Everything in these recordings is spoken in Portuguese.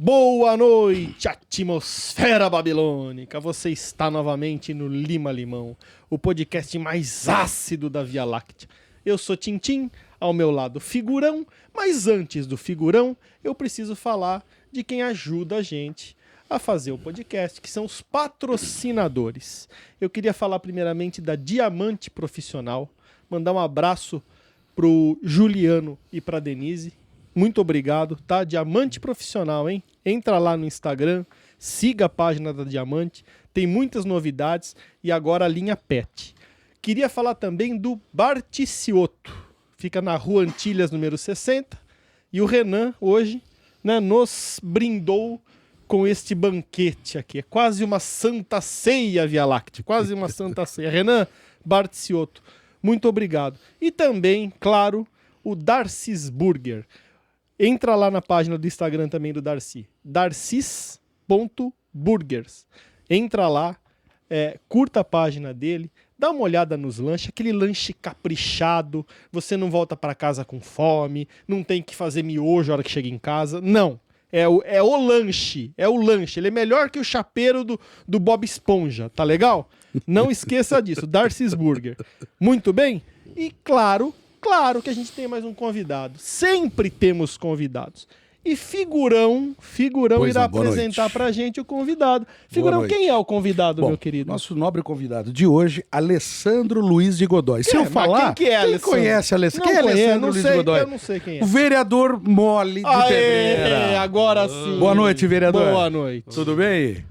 Boa noite, atmosfera babilônica. Você está novamente no Lima Limão, o podcast mais ácido da Via Láctea. Eu sou Tintim, ao meu lado Figurão, mas antes do Figurão, eu preciso falar de quem ajuda a gente a fazer o podcast, que são os patrocinadores. Eu queria falar primeiramente da Diamante Profissional, mandar um abraço pro Juliano e pra Denise. Muito obrigado, tá? Diamante Profissional, hein? Entra lá no Instagram, siga a página da Diamante, tem muitas novidades e agora a linha Pet. Queria falar também do Barticioto, fica na Rua Antilhas, número 60, e o Renan hoje, né, nos brindou com este banquete aqui. É quase uma santa ceia, Via Láctea, quase uma santa ceia. Renan Barticioto, muito obrigado. E também, claro, o Darcy's Burger. Entra lá na página do Instagram também do Darcy, darcis.burgers. Entra lá, curta a página dele, dá uma olhada nos lanches, aquele lanche caprichado, você não volta para casa com fome, não tem que fazer miojo na hora que chega em casa, não. É o lanche, ele é melhor que o chapeiro do Bob Esponja, tá legal? Não esqueça disso, Darcy's Burger. Muito bem? E claro que a gente tem mais um convidado. Sempre temos convidados. E Figurão irá apresentar pra gente o convidado. Figurão, quem é o convidado, meu querido? Nosso nobre convidado de hoje, Alessandro Luiz de Godoy. Se eu falar, quem conhece Alessandro? Quem é Alessandro Luiz de Godoy? Eu não sei quem é. O vereador Mole de Pedreira. Agora sim. Boa noite, vereador. Boa noite. Tudo bem?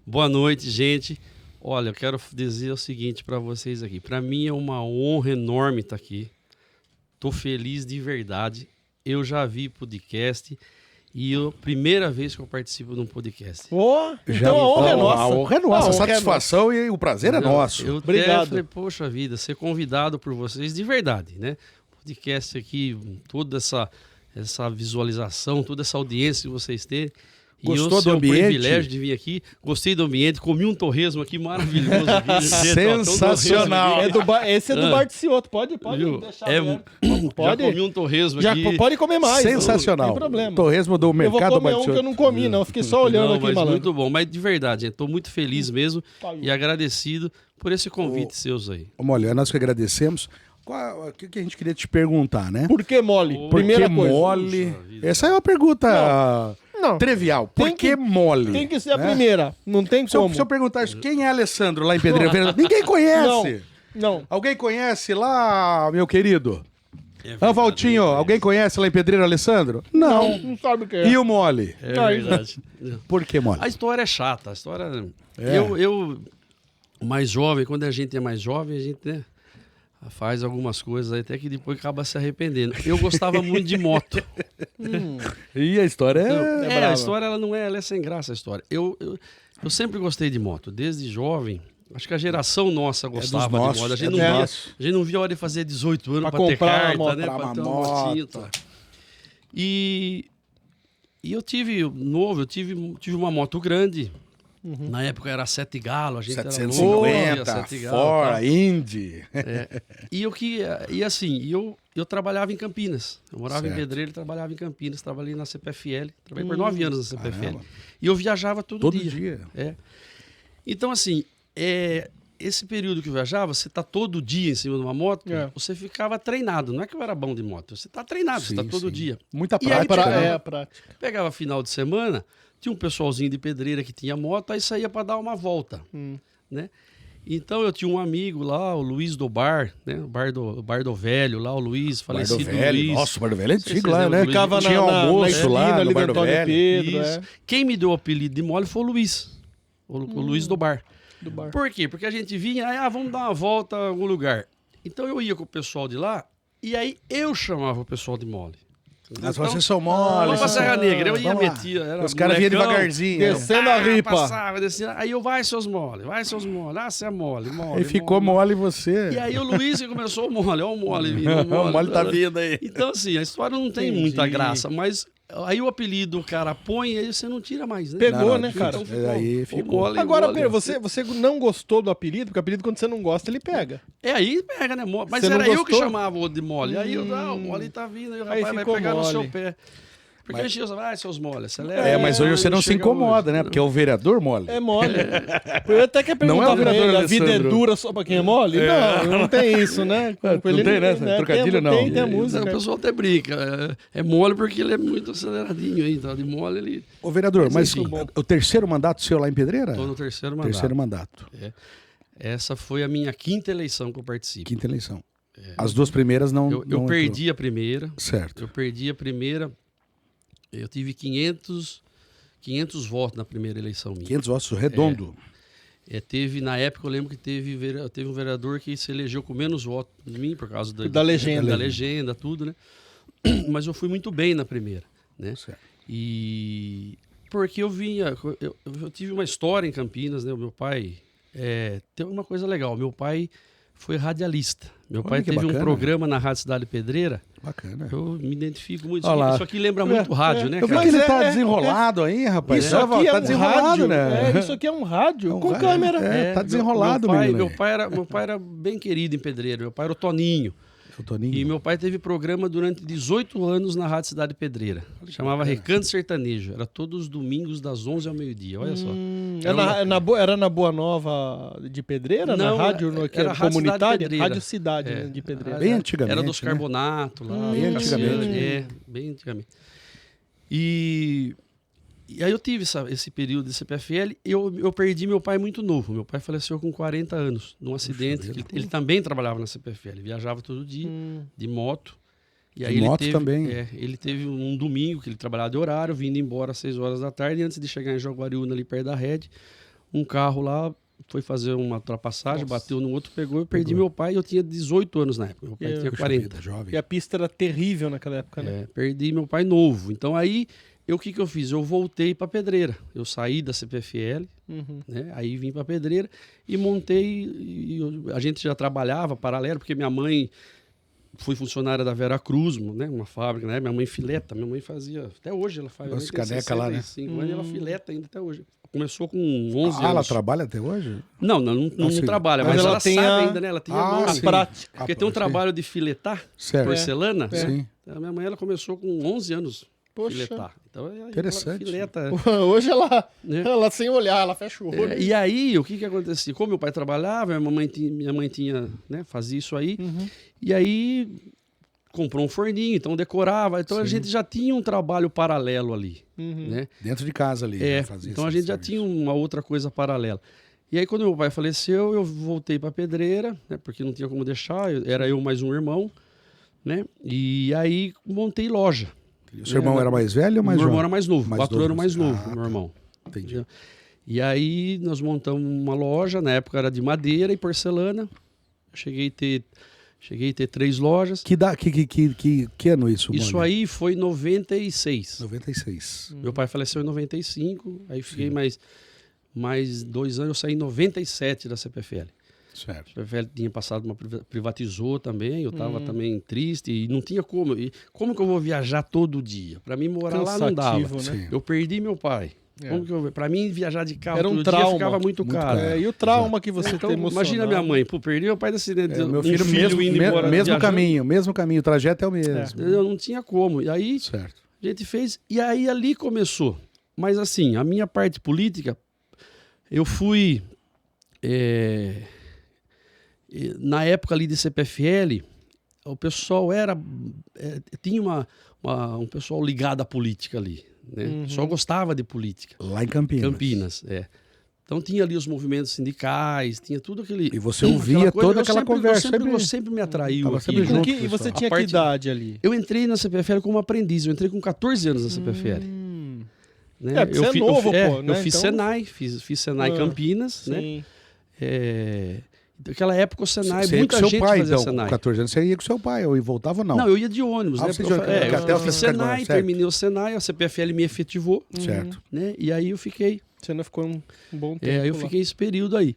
Boa noite, gente. Olha, eu quero dizer o seguinte pra vocês aqui. Pra mim é uma honra enorme estar aqui. Tô feliz de verdade. Eu já vi podcast e a primeira vez que eu participo de um podcast. Então a honra é nossa. A honra é nossa. A satisfação e o prazer é nosso. Obrigado. Falei, poxa vida, ser convidado por vocês de verdade, né? Podcast aqui, toda essa visualização, toda essa audiência que vocês têm. Gostou do ambiente? É um privilégio de vir aqui. Gostei do ambiente, comi um torresmo aqui maravilhoso. Sensacional. Esse é do Barticioto. Pode deixar. Já comi um torresmo aqui. Já pode comer mais. Sensacional. Não tem problema. Torresmo do mercado Eu vou comer Barticioto. um que eu não comi, não. Fiquei só olhando aqui, mas malandro. muito bom. Mas de verdade, gente, tô muito feliz mesmo e agradecido por esse convite seus aí. Mole, nós que agradecemos. O que a gente queria te perguntar, né? Por que mole? Primeira coisa. Mole? Essa é uma pergunta... Não. Trivial. Por que mole? Tem que ser a primeira. Não tem como. Se eu perguntar isso, quem é Alessandro lá em Pedreira? Ninguém conhece. Não. Alguém conhece lá, meu querido? Valtinho, alguém conhece lá em Pedreira, Alessandro? Não sabe o que é. E o mole? É verdade. Por que mole? A história é chata. A história... Eu, mais jovem, quando a gente é mais jovem, a gente, né, faz algumas coisas aí, até que depois acaba se arrependendo. Eu gostava muito de moto. E a história a história ela é sem graça, a história. Eu sempre gostei de moto, desde jovem. Acho que a geração nossa gostava de moto. A gente não via a hora de fazer 18 anos para ter carta, né? Para ter uma motinha. E eu tive uma moto grande. Na época era 7 Galo, a gente 750, Ford, Indy. Eu trabalhava em Campinas. Eu morava em Pedreira e trabalhava em Campinas. Trabalhei na CPFL. Trabalhei por 9 anos na CPFL. Caramba. E eu viajava todo dia. Então, assim, esse período que eu viajava, você tá todo dia em cima de uma moto, você ficava treinado. Não é que eu era bom de moto, você tá treinado, você tá todo dia. Muita prática. Prática. Pegava final de semana, tinha um pessoalzinho de Pedreira que tinha moto, aí saía para dar uma volta, né? Então eu tinha um amigo lá, o Luiz do Bar, né? O bar do Velho lá, o Luiz, falecido Luiz. Nossa, o Bar do Velho é antigo lá, né? Ficava tinha almoço lá no Bar do Velho. Pedro, Quem me deu o apelido de mole foi o Luiz, o Luiz do Bar. Por quê? Porque a gente vinha, vamos dar uma volta em algum lugar. Então eu ia com o pessoal de lá, e aí eu chamava o pessoal de mole. Mas vocês são mole. Vamos pra Serra Negra. Eu ia meter. Os caras vinham devagarzinho. Descendo a ripa. Passava, descendo. Aí eu, vai seus mole. Ah, você é mole. Aí ficou mole você. E aí o Luiz começou o mole. Olha o mole vindo. O mole tá vindo aí. Então, assim, a história não tem muita graça, mas aí o apelido o cara põe e aí você não tira mais, né? Pegou, né, cara? Então aí ficou. Agora, Pedro, você não gostou do apelido? Porque o apelido, quando você não gosta, ele pega. Aí pega, né? Mas você era eu que chamava o de mole. Aí o mole tá vindo, aí o rapaz vai pegar mole no seu pé. Porque a gente usa, seus mole, acelera. Mas hoje você não se incomoda, né? Porque é o vereador mole. É mole. Eu até quero perguntar pra ele, a vida é dura só pra quem é mole? Não tem isso, né? Não tem, né? Trocadilho não. Tem a música. O pessoal até brinca. É mole porque ele é muito aceleradinho aí, então de mole ele... Ô, vereador, mas o terceiro mandato seu lá em Pedreira? Estou no terceiro mandato. Terceiro mandato. Essa foi a minha quinta eleição que eu participo. Quinta eleição. As duas primeiras não... Eu perdi a primeira. Certo. Eu perdi a primeira. Eu tive 500 votos na primeira eleição minha. 500 votos redondo. Teve, na época, eu lembro que teve um vereador que se elegeu com menos votos de mim, por causa da legenda. Da legenda, tudo, né? Mas eu fui muito bem na primeira, né? Certo. E... Porque eu tive uma história em Campinas, né? O meu pai... tem uma coisa legal. Meu pai foi radialista. Meu pai teve um programa na Rádio Cidade Pedreira. Bacana. Eu me identifico muito. Olá. Isso aqui lembra muito rádio, né, eu cara? vi que ele tá desenrolado aí, rapaz. Isso aqui tá um desenrolado, rádio, né? Isso aqui é um rádio com rádio. câmera. Tá desenrolado, meu pai era bem querido em Pedreira. Meu pai era o Toninho. O Toninho. E meu pai teve programa durante 18 anos na Rádio Cidade Pedreira. Chamava Recanto Sertanejo. Era todos os domingos das 11 ao meio-dia. Olha só. Era na Boa Nova de Pedreira? Não, na rádio era comunitária? Cidade Rádio Cidade de Pedreira. Bem antigamente. Era dos Carbonato lá. Bem antigamente. Bem antigamente. E aí eu tive esse período de CPFL. Eu perdi meu pai muito novo. Meu pai faleceu com 40 anos, num acidente. Ele também trabalhava na CPFL. Viajava todo dia, de moto. E aí ele teve um domingo que ele trabalhava de horário, vindo embora às 6 horas da tarde. E antes de chegar em Jaguariúna, ali perto da rede, um carro lá foi fazer uma ultrapassagem, bateu no outro, pegou. Eu perdi meu pai. Eu tinha 18 anos na época. Meu pai tinha 40. Jovem. E a pista era terrível naquela época, né? Perdi meu pai novo. Então aí... O que eu fiz? Eu voltei para Pedreira. Eu saí da CPFL, né? Aí vim para Pedreira e montei. A gente já trabalhava paralelo, porque minha mãe foi funcionária da Vera Cruz, né? Uma fábrica, né? Minha mãe fileta. Minha mãe fazia. Até hoje ela faz. Nossa, caneca lá, né? Anos, ela fileta ainda até hoje. Começou com 11 anos. Ela trabalha até hoje? Não trabalha, mas ela sabe ainda, né? Ela tem a prática. Porque tem um trabalho de filetar porcelana. Sim. A minha mãe ela começou com 11 anos. Poxa. Filetar. Então, interessante. Fileta. Hoje ela sem olhar, ela fecha o olho. E aí, o que acontecia? Como meu pai trabalhava, minha mãe tinha, né, fazia isso aí. E aí, comprou um forninho, então decorava. Então, a gente já tinha um trabalho paralelo ali. Né? Dentro de casa ali. Então, a gente já tinha uma outra coisa paralela. E aí, quando meu pai faleceu, eu voltei para Pedreira, né, porque não tinha como deixar. Era eu mais um irmão. Né? E aí, montei loja. O seu irmão era mais velho ou mais jovem? Meu irmão jovem? era mais novo, 4 anos mais novo, meu irmão. Entendi. E aí nós montamos uma loja, na época era de madeira e porcelana. Cheguei a ter 3 lojas. Que ano isso? Isso aí foi em 96. 96. Meu pai faleceu em 95, aí fiquei mais 2 anos, eu saí em 97 da CPFL. Certo. A CPFL tinha passado, privatizou também, eu estava também triste e não tinha como. E como que eu vou viajar todo dia? Para mim morar lá não dava. Né? Eu perdi meu pai. Para mim viajar de carro era um todo trauma, dia ficava muito caro. E o trauma que você tem emocionado. Imagina minha mãe, perdi meu pai desse meu filho indo embora mesmo caminho, o trajeto é o mesmo. Eu não tinha como. E aí a gente fez, e aí ali começou. Mas assim, a minha parte política, eu fui... na época ali de CPFL, o pessoal tinha um pessoal ligado à política ali, né? O pessoal gostava de política. Lá em Campinas. Então tinha ali os movimentos sindicais, tinha tudo aquele... E você ouvia toda aquela conversa. Sempre me atraiu. E você tinha que idade ali? Eu entrei na CPFL como aprendiz, eu entrei com 14 anos na CPFL. Né? Você é novo, pô. Eu fiz Senai, fiz Senai Campinas, sim. Né? Naquela época o Senai, você muita ia com gente seu pai, fazia então, Senai. Com 14 anos você ia com seu pai, ou voltava ou não? Não, eu ia de ônibus, né? Eu fiz Senai, terminei o Senai, a CPFL me efetivou. Certo. Né? E aí eu fiquei... Você ainda ficou um bom tempo eu fiquei esse período aí.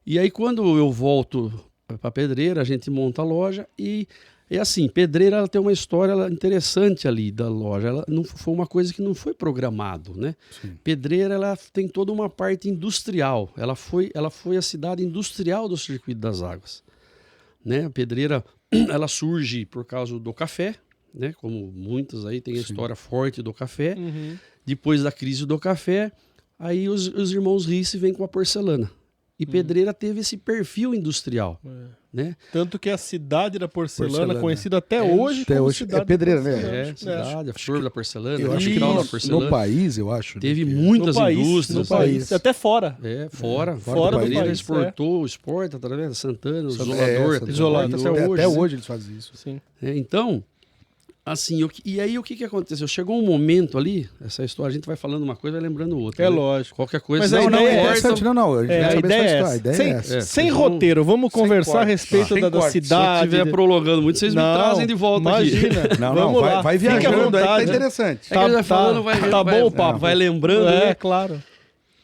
E aí quando eu volto para Pedreira, a gente monta a loja e assim, Pedreira ela tem uma história interessante ali da loja. Ela não foi uma coisa que não foi programado, né? Sim. Pedreira ela tem toda uma parte industrial. Ela foi a cidade industrial do Circuito das Águas, né? Pedreira ela surge por causa do café, né? Como muitas aí, tem a história forte do café. Depois da crise do café, aí os irmãos Risse vêm com a porcelana. E Pedreira teve esse perfil industrial, né? Tanto que a cidade da porcelana, conhecida até hoje como como cidade Pedreira, né? É, cidade, a flor da porcelana, eu acho que da porcelana. no país, eu acho. Teve muitas indústrias. No país, até fora. Fora do Pedreira país, exporta através da Santana, isolador. Até hoje eles fazem isso. Sim. Então, assim, e aí o que aconteceu? Chegou um momento ali, essa história, a gente vai falando uma coisa e vai lembrando outra. É né? lógico. Qualquer coisa. Mas não, a ideia é interessante, não. A ideia é essa. Sem roteiro, vamos conversar a respeito da cidade. Se estiver prolongando muito, vocês me trazem de volta imagina. aqui. Vamos lá. Vai viajando aí que tá interessante. É que ele vai falando, tá bom o papo. Vai lembrando. É, claro.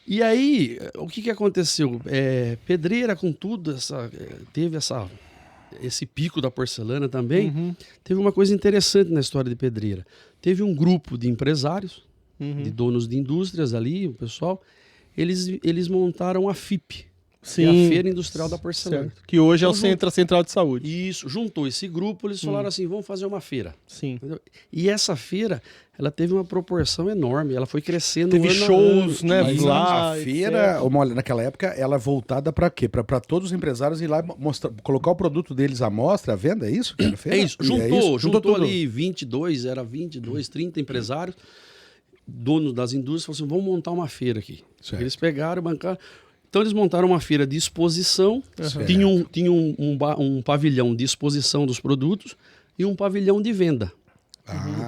E aí, o que aconteceu? Pedreira, com tudo, teve esse pico da porcelana também. Teve uma coisa interessante na história de Pedreira. Teve um grupo de empresários, de donos de indústrias ali, o pessoal, eles montaram a FIP, que é a Feira Industrial da Porcelana. Certo. Que hoje é o Central de Saúde. Isso, juntou esse grupo, eles falaram assim, vamos fazer uma feira. Sim. Entendeu? E essa feira, ela teve uma proporção enorme, ela foi crescendo. Teve shows, né? Lá, a feira, naquela época, ela voltada para quê? Para todos os empresários ir lá colocar o produto deles à mostra, à venda, é isso? Que era a feira? É isso, juntou ali 22, 30 empresários, donos das indústrias, falaram assim, vamos montar uma feira aqui. Certo. Eles pegaram, bancaram. Então eles montaram uma feira de exposição, tinha um pavilhão de exposição dos produtos e um pavilhão de venda.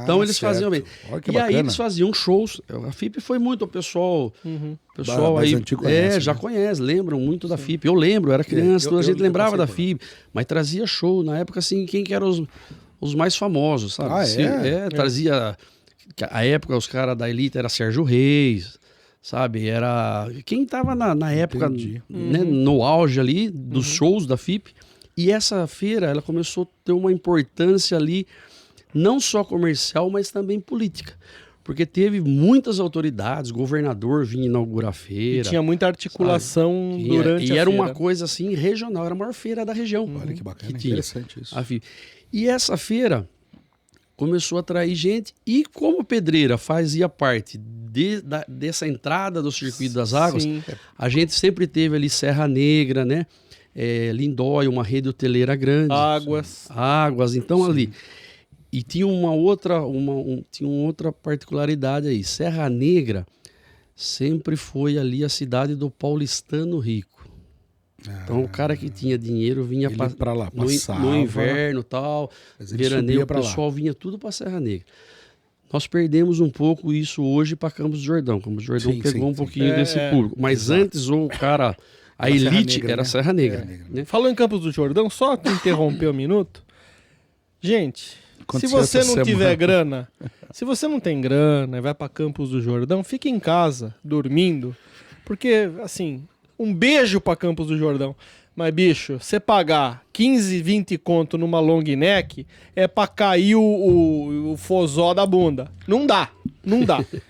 Então eles faziam bem. E aí eles faziam shows. A FIP foi muito, o pessoal aí antigo conhece, já conhece, lembram muito da FIP. Eu lembro, eu era criança, a gente lembrava da FIP, mas trazia show. Na época, assim, quem que eram os mais famosos, sabe? Trazia... A época, os caras da elite era Sérgio Reis, sabe? Era quem estava na época, né, no auge ali dos shows da FIP. E essa feira, ela começou a ter uma importância ali, não só comercial, mas também política. Porque teve muitas autoridades, governador vinha inaugurar a feira. E tinha muita articulação durante a feira. E era uma coisa assim, regional, era a maior feira da região. Olha que bacana, interessante isso. E essa feira começou a atrair gente, e como Pedreira fazia parte dessa entrada do Circuito das Águas, a gente sempre teve ali Serra Negra, né? Lindóia, uma rede hoteleira grande. Águas, então ali. E tinha uma outra particularidade aí. Serra Negra sempre foi ali a cidade do paulistano rico. Então o cara que tinha dinheiro vinha para lá, no inverno e tal, veraneio, o pessoal vinha tudo para Serra Negra. Nós perdemos um pouco isso hoje para Campos do Jordão. Campos do Jordão pegou um pouquinho desse público. Mas antes a elite era Serra Negra. Né? Falou em Campos do Jordão, só te interromper um minuto. Gente, se você não tiver grana, se você não tem grana e vai para Campos do Jordão, fique em casa, dormindo. Porque, assim, um beijo para Campos do Jordão. Mas, bicho, você pagar 15, 20 conto numa long neck é pra cair o fozó da bunda. Não dá.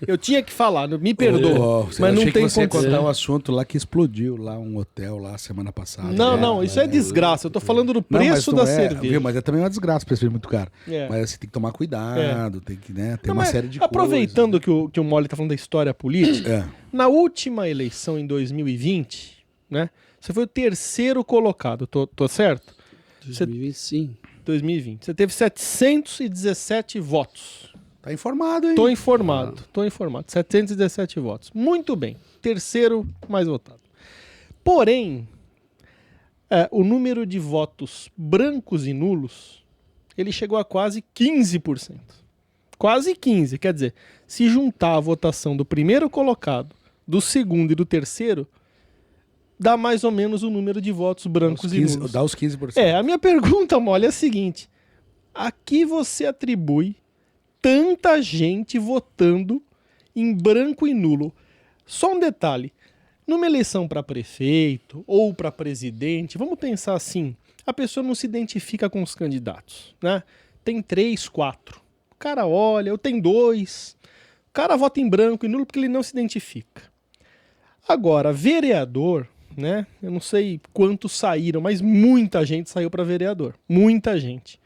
Eu tinha que falar, me perdoa. Mas não tem que você condição. Contar um assunto lá que explodiu lá, um hotel lá semana passada. Não, isso é desgraça. Eu tô falando do preço da cerveja. Viu? Mas é também uma desgraça, o preço é muito caro. Mas você tem que tomar cuidado, tem que, né? Tem uma série de aproveitando coisas. que o Molly tá falando da história política, na última eleição em 2020, né? Você foi o terceiro colocado, tô certo? 2020. 2020. Você teve 717 votos. Tá informado, hein? Tô informado. 717 votos. Muito bem. Terceiro mais votado. Porém, o número de votos brancos e nulos, ele chegou a quase 15%. Quase 15%. Quer dizer, se juntar a votação do primeiro colocado, do segundo e do terceiro, dá mais ou menos o número de votos brancos e nulos. Dá os 15%. A minha pergunta, Molly, é a seguinte. A que você atribui tanta gente votando em branco e nulo? Só um detalhe. Numa eleição para prefeito ou para presidente, vamos pensar assim, a pessoa não se identifica com os candidatos, né? Tem 3, 4. O cara olha, eu tenho 2. O cara vota em branco e nulo porque ele não se identifica. Agora, vereador, né? Eu não sei quantos saíram, mas muita gente saiu para vereador. Muita gente.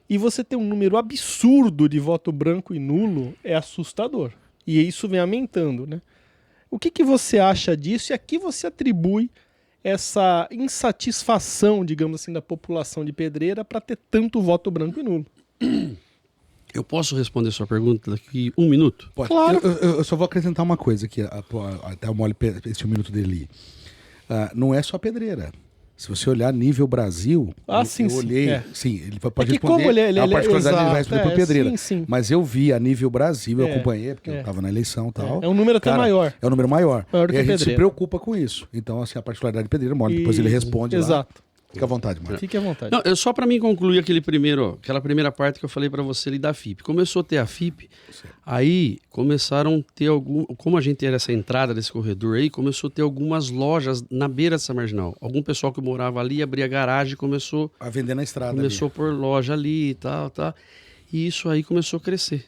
e você ter um número absurdo de voto branco e nulo é assustador. E isso vem aumentando, né? O que você acha disso e a que você atribui essa insatisfação, digamos assim, da população de Pedreira para ter tanto voto branco e nulo? Eu posso responder sua pergunta daqui 1 minuto? Pode. Claro. Eu só vou acrescentar uma coisa aqui, até o Mole, esse 1 minuto dele. Não é só Pedreira. Se você olhar nível Brasil, sim, eu olhei. Sim, ele pode responder. Como ele a particularidade ele vai responder por Pedreira. Sim. Mas eu vi a nível Brasil, eu acompanhei, porque eu estava na eleição e tal. É um número até maior. É um número maior. Maior do e que a gente Pedreira. se preocupa com isso. Então, assim, a particularidade de Pedreira, Mole, depois ele responde lá. Exato. Fica à vontade, Mole. Fique à vontade. Não, só para mim concluir aquela primeira parte que eu falei para você ali da FIP. Começou a ter a FIP, aí começaram a ter como a gente era essa entrada desse corredor aí, começou a ter algumas lojas na beira dessa marginal. Algum pessoal que morava ali, abria garagem, começou a vender na estrada. Começou a pôr loja ali e tal. E isso aí começou a crescer.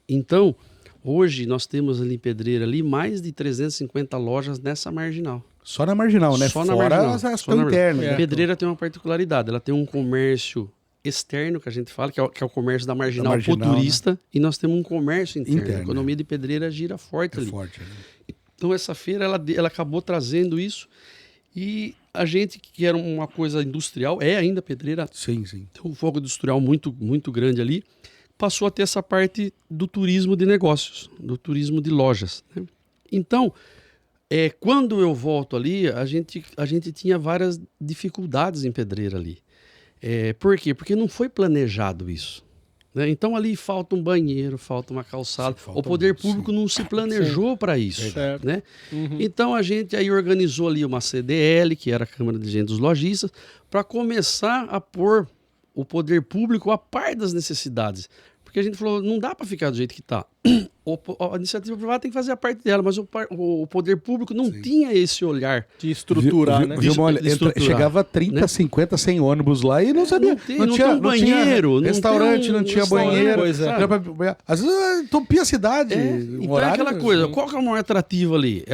Então, hoje nós temos ali em Pedreira ali mais de 350 lojas nessa marginal. Só na marginal, né? Só Fora na marginal. as que estão internas. Né? Pedreira tem uma particularidade. Ela tem um comércio externo, que a gente fala, que é o comércio da marginal pro turista, né? E nós temos um comércio interno. A economia de Pedreira gira forte ali. Forte, né? Então essa feira, ela acabou trazendo isso. E a gente, que era uma coisa industrial, é ainda Pedreira. Sim. Tem um foco industrial muito, muito grande ali. Passou a ter essa parte do turismo de negócios, do turismo de lojas, né? Então, quando eu volto ali, a gente tinha várias dificuldades em Pedreira ali. Por quê? Porque não foi planejado isso, né? Então ali falta um banheiro, falta uma calçada. O poder público não se planejou para isso, né? Uhum. Então a gente aí organizou ali uma CDL, que era a Câmara de Dirigentes dos Lojistas, para começar a pôr o poder público a par das necessidades. Porque a gente falou, não dá para ficar do jeito que está. A iniciativa privada tem que fazer a parte dela, mas o poder público não tinha esse olhar de estruturar, né? Chegava 30, né? 50, 100 ônibus lá e não sabia. Não tinha banheiro, não restaurante, não tinha banheiro. Às vezes entupia a cidade. Então é aquela coisa, qual que é o maior atrativo ali?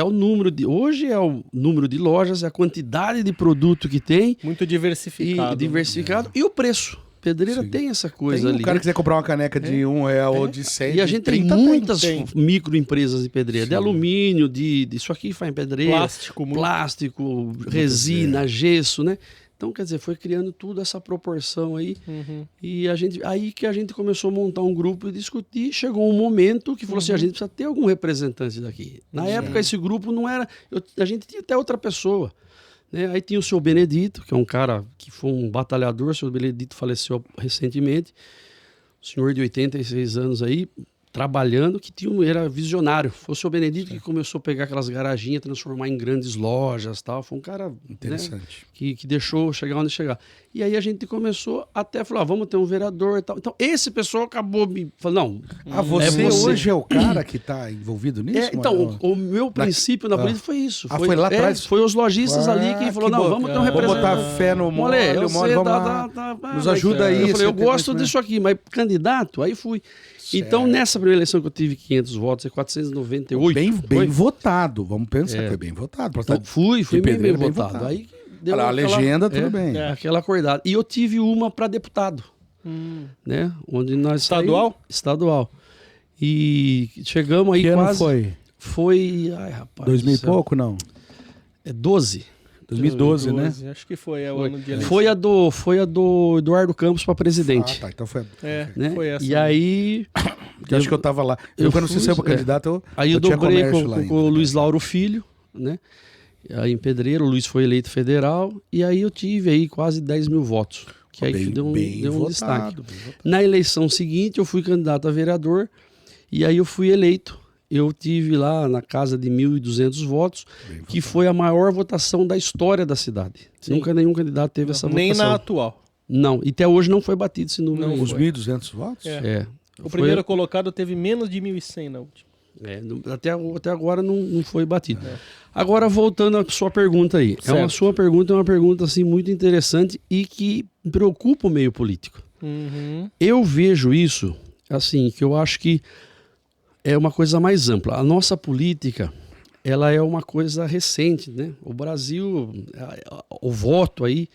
Hoje é o número de lojas, é a quantidade de produto que tem. Muito diversificado. E o preço. Pedreira tem essa coisa ali. O cara quiser comprar uma caneca de R$1 ou de 100. E a gente tem muitas microempresas de Pedreira, de alumínio, isso aqui faz em Pedreira. Plástico, resina, gesso, né? Então, quer dizer, foi criando tudo essa proporção aí. Uhum. E aí que a gente começou a montar um grupo e discutir. Chegou um momento que falou assim, a gente precisa ter algum representante daqui. Na época, esse grupo não era... A gente tinha até outra pessoa. Né? Aí tinha o seu Benedito, que é um cara que foi um batalhador. O seu Benedito faleceu recentemente. Um senhor de 86 anos aí, trabalhando, que era visionário. Foi o seu Benedito que começou a pegar aquelas garaginhas, transformar em grandes lojas e tal. Foi um cara interessante, né, que deixou chegar onde chegar. E aí a gente começou até falar, vamos ter um vereador e tal. Então esse pessoal acabou me falando, não. Você hoje é o cara que está envolvido nisso? Então, o meu princípio na política foi isso. Foi lá atrás? Foi os lojistas ali que falou, não, vamos ter um representante. Vamos botar fé no Mole, nos ajuda aí. Eu falei, eu gosto disso aqui, mas candidato, aí fui. Certo. Então, nessa primeira eleição que eu tive 500 votos, é 498. Bem votado, vamos pensar que foi bem votado. Fui bem votado. Aí deu a legenda, tudo bem. Aquela acordada. E eu tive uma para deputado, né? Onde nós Estadual? Estadual. E chegamos aí que quase... ano foi? Ai, rapaz. 2000 e pouco, não? 12. 2012, né? Acho que foi o ano de eleição. Foi a do Eduardo Campos para presidente. Então foi. Né? Foi essa. E aí... Eu acho que eu tava lá. Quando você saiu para candidato, aí eu dobrei com o Luiz Lauro Filho, né? Aí em Pedreira, o Luiz foi eleito federal. E aí eu tive aí quase 10 mil votos. Que aí deu um destaque. Na eleição seguinte, eu fui candidato a vereador. E aí eu fui eleito. Eu tive lá na casa de 1.200 votos, que foi a maior votação da história da cidade. Sim. Nunca nenhum candidato teve essa votação. Nem na atual. Não, e até hoje não foi batido esse número. Não, os 1.200 votos? O primeiro colocado teve menos de 1.100 na última. Até agora não foi batido. Agora, voltando à sua pergunta aí. Sua pergunta é uma pergunta assim, muito interessante e que preocupa o meio político. Uhum. Eu vejo isso, assim, que eu acho que é uma coisa mais ampla. A nossa política, ela é uma coisa recente, né? O Brasil, o voto aí,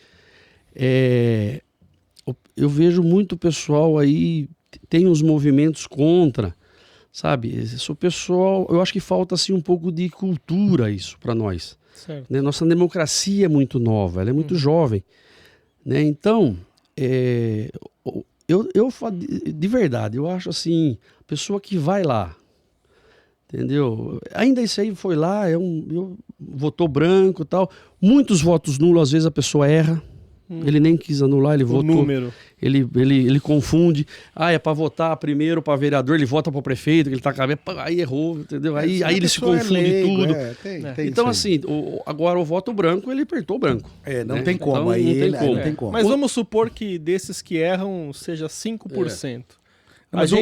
eu vejo muito pessoal aí, tem uns movimentos contra, sabe? Esse pessoal, eu acho que falta assim um pouco de cultura isso para nós. Né? Nossa democracia é muito nova, ela é muito jovem. Né? Então, de verdade, eu acho assim, pessoa que vai lá, entendeu? Ainda isso aí foi lá, votou branco e tal. Muitos votos nulos, às vezes a pessoa erra. Ele nem quis anular, ele votou. Número. Ele confunde. É para votar primeiro para vereador, ele vota para o prefeito, que ele tá cabendo, aí errou, entendeu? Aí ele se confunde tudo. Tem então, assim, agora o voto branco, ele apertou branco. Não tem como. Então, aí não tem como. Mas vamos supor que desses que erram seja 5%. Mas o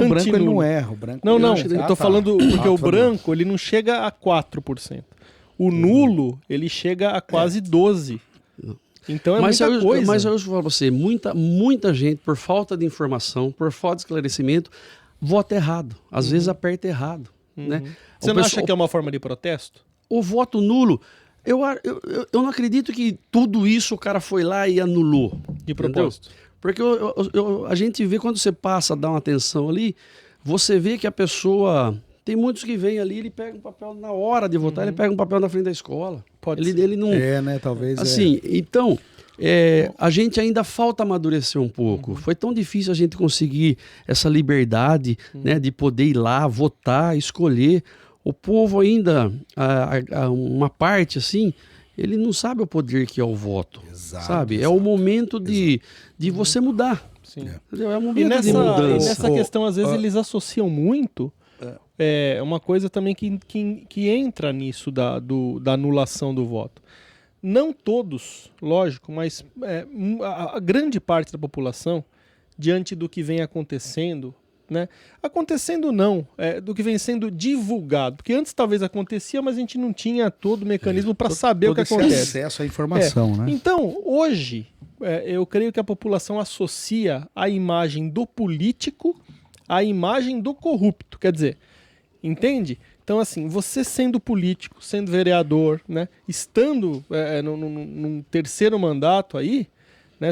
branco ele não erra. O branco não, eu tô falando porque o branco ele não chega a 4%. O nulo, ele chega a quase 12%. Então muita coisa. Mas eu falo pra você, muita gente, por falta de informação, por falta de esclarecimento, vota errado. Às vezes aperta errado. Né? Você não acha que é uma forma de protesto? O voto nulo, eu não acredito que tudo isso o cara foi lá e anulou. De propósito. Entendeu? Porque a gente vê, quando você passa a dar uma atenção ali, você vê que a pessoa... Tem muitos que vêm ali, ele pega um papel na hora de votar, ele pega um papel na frente da escola. Ele não... né? Talvez. Assim, então, a gente ainda falta amadurecer um pouco. Foi tão difícil a gente conseguir essa liberdade, né, de poder ir lá, votar, escolher. O povo ainda, uma parte assim, ele não sabe o poder que é o voto. Exato, sabe? exato, é o momento de você mudar. Sim. É o momento de mudança. E nessa questão, às vezes, eles associam muito... É uma coisa também que entra nisso da anulação do voto. Não todos, lógico, mas a grande parte da população, diante do que vem acontecendo, né? Acontecendo não, do que vem sendo divulgado. Porque antes talvez acontecia, mas a gente não tinha todo o mecanismo para saber o que acontece. Acesso à informação, né? Então, hoje, eu creio que a população associa a imagem do político à imagem do corrupto. Quer dizer... Entende? Então, assim, você sendo político, sendo vereador, né, estando num terceiro mandato aí, né,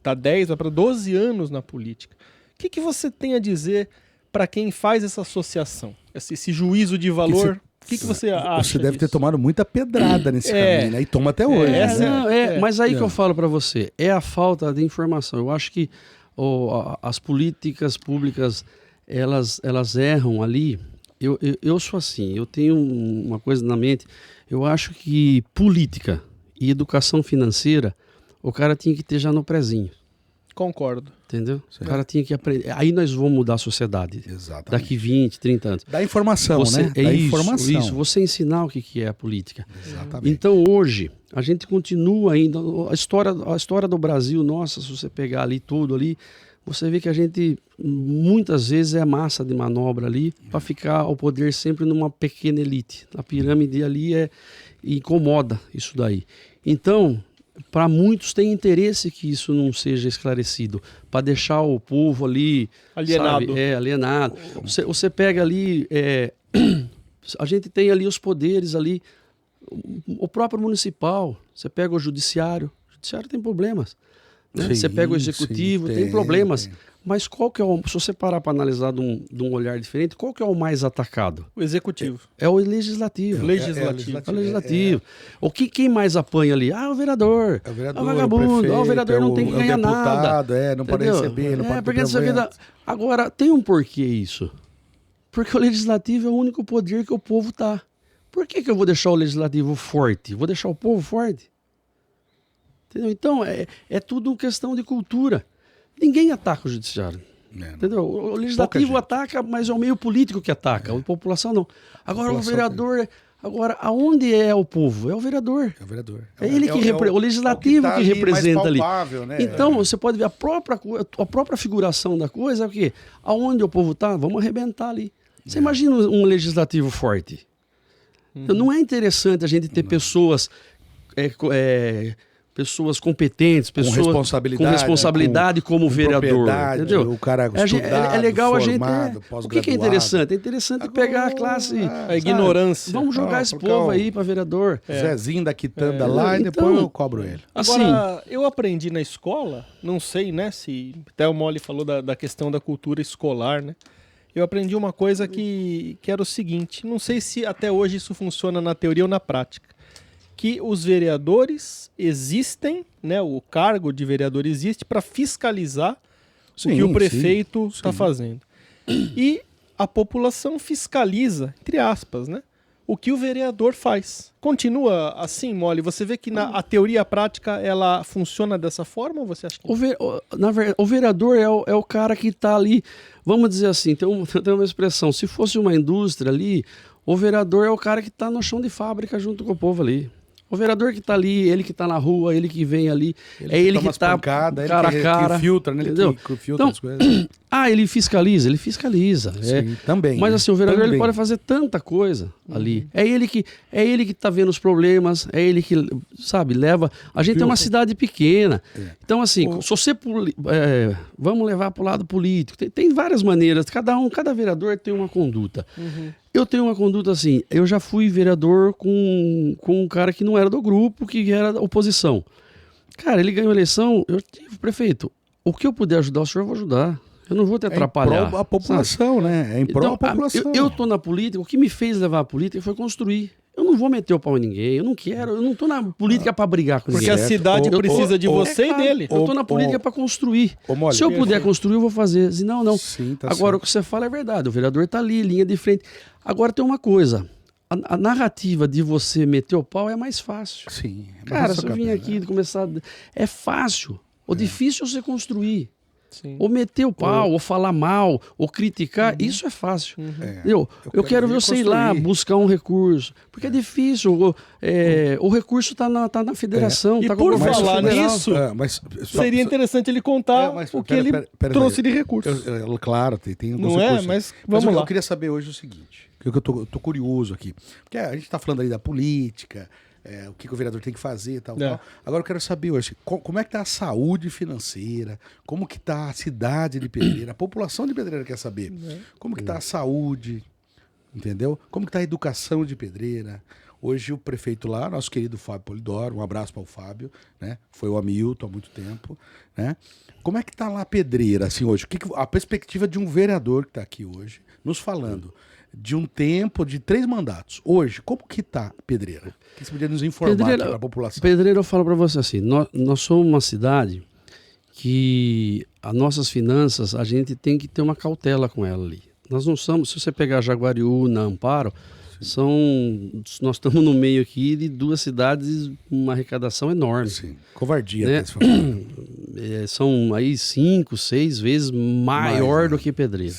tá 10, vai para 12 anos na política. O que você tem a dizer para quem faz essa associação? Esse juízo de valor? O que você acha Você deve ter tomado muita pedrada nesse caminho, né? E toma até hoje. Mas aí que eu falo para você, é a falta de informação. Eu acho que as políticas públicas... Elas erram ali. Eu sou assim, eu tenho uma coisa na mente. Eu acho que política e educação financeira, o cara tinha que ter já no prezinho. Concordo. Entendeu? Certo. O cara tinha que aprender. Aí nós vamos mudar a sociedade. Exatamente. Daqui 20, 30 anos. Da informação, né? Da informação. Isso, você ensinar o que é a política. Exatamente. Então hoje, a gente continua ainda. A história do Brasil, nossa, se você pegar ali tudo ali, você vê que a gente muitas vezes é massa de manobra ali para ficar ao poder sempre numa pequena elite. A pirâmide ali incomoda isso daí. Então, para muitos tem interesse que isso não seja esclarecido, para deixar o povo ali alienado. Sabe? Alienado. Você pega ali, a gente tem ali os poderes ali, o próprio municipal, você pega o judiciário tem problemas. Né? Você pega o executivo, tem problemas. Mas qual que se você parar para analisar de um olhar diferente, qual que é o mais atacado? O executivo. É o legislativo. Legislativo. Quem mais apanha ali? O vereador. É o vereador, o vagabundo. o prefeito, o vereador não tem que ganhar deputado, nada. Não pode receber, não pode ter problema. Agora, tem um porquê isso. Porque o legislativo é o único poder que o povo tá. Por que eu vou deixar o legislativo forte? Vou deixar o povo forte? Entendeu? Então, é tudo questão de cultura. Ninguém ataca o judiciário. Entendeu? O legislativo ataca, mas é o meio político que ataca. A população não. Agora, o vereador... Agora, aonde é o povo? É o vereador. É o vereador. É ele que o legislativo que representa ali. Né? Então, você pode ver a própria figuração da coisa é o quê? Aonde o povo está, vamos arrebentar ali. Você imagina um legislativo forte. Não é interessante a gente ter pessoas pessoas competentes, pessoas com responsabilidade como vereador. Entendeu? O cara estudado, é legal formado, o que é interessante? É interessante pegar a classe... A ignorância. Vamos jogar esse povo aí para vereador. Zezinho da quitanda lá e depois eu cobro ele. Agora, eu aprendi na escola, não sei, né, se até o Moli falou da questão da cultura escolar, né? Eu aprendi uma coisa que era o seguinte, não sei se até hoje isso funciona na teoria ou na prática, que os vereadores existem, né, o cargo de vereador existe para fiscalizar o que o prefeito está fazendo. E a população fiscaliza, entre aspas, né, o que o vereador faz. Continua assim, Moli? Você vê que a teoria e a prática ela funciona dessa forma ou você acha que... O vereador é o cara que está ali, vamos dizer assim, tem uma expressão, se fosse uma indústria ali, o vereador é o cara que está no chão de fábrica junto com o povo ali. O vereador que está ali, ele que está na rua, ele que vem ali, ele que está cara a cara. Ele filtra, né? Entendeu? Que filtra as coisas. Ele fiscaliza. Sim, também. Mas assim, o vereador ele pode fazer tanta coisa ali. É ele que está vendo os problemas, é ele que, sabe, leva... A gente é uma cidade pequena. Então, assim, se você... vamos levar para o lado político. Tem várias maneiras. Cada vereador tem uma conduta. Eu tenho uma conduta assim, eu já fui vereador com um cara que não era do grupo, que era da oposição. Cara, ele ganhou a eleição, eu tive, prefeito, o que eu puder ajudar o senhor, eu vou ajudar. Eu não vou te atrapalhar. É em prol da população, sabe? Né? É em prol da população. Eu tô na política, o que me fez levar a política foi construir. Eu não vou meter o pau em ninguém, eu não tô na política para brigar com ninguém. Porque a cidade precisa de você e dele. Eu tô na política para construir. Se eu puder construir, eu vou fazer. Se não. Sim, tá agora, certo. O que você fala é verdade, o vereador tá ali, linha de frente. Agora tem uma coisa, a narrativa de você meter o pau é mais fácil. Sim. Cara, se eu vim aqui começar... É fácil. O difícil é você construir. Sim. Ou meter o pau, ou falar mal, ou criticar, isso é fácil. Eu quero ver você ir lá buscar um recurso, porque é difícil. O recurso está na federação. E tá por falar nisso, seria interessante ele contar o que ele trouxe de recurso. Claro, tem alguns não recursos. Mas vamos lá. Eu queria saber hoje o seguinte, que eu tô curioso aqui, porque a gente está falando aí da política, o que o vereador tem que fazer tal. Agora eu quero saber hoje, como é que está a saúde financeira, como que está a cidade de Pedreira, a população de Pedreira quer saber, como que está a saúde, entendeu? Como que está a educação de Pedreira. Hoje o prefeito lá, nosso querido Fábio Polidoro, um abraço para o Fábio, né? Foi o Hamilton há muito tempo, né? Como é que está lá a Pedreira, assim, hoje? A perspectiva de um vereador que está aqui hoje, nos falando de um tempo de 3 mandatos. Hoje, como que está Pedreira? Que você podia nos informar para a população? Pedreira, eu falo para você assim, nós somos uma cidade que as nossas finanças, a gente tem que ter uma cautela com ela ali. Nós não somos, se você pegar Jaguariúna, Amparo, nós estamos no meio aqui de 2 cidades, uma arrecadação enorme. Sim, covardia. Né? São aí 5, 6 vezes maior do que Pedreira.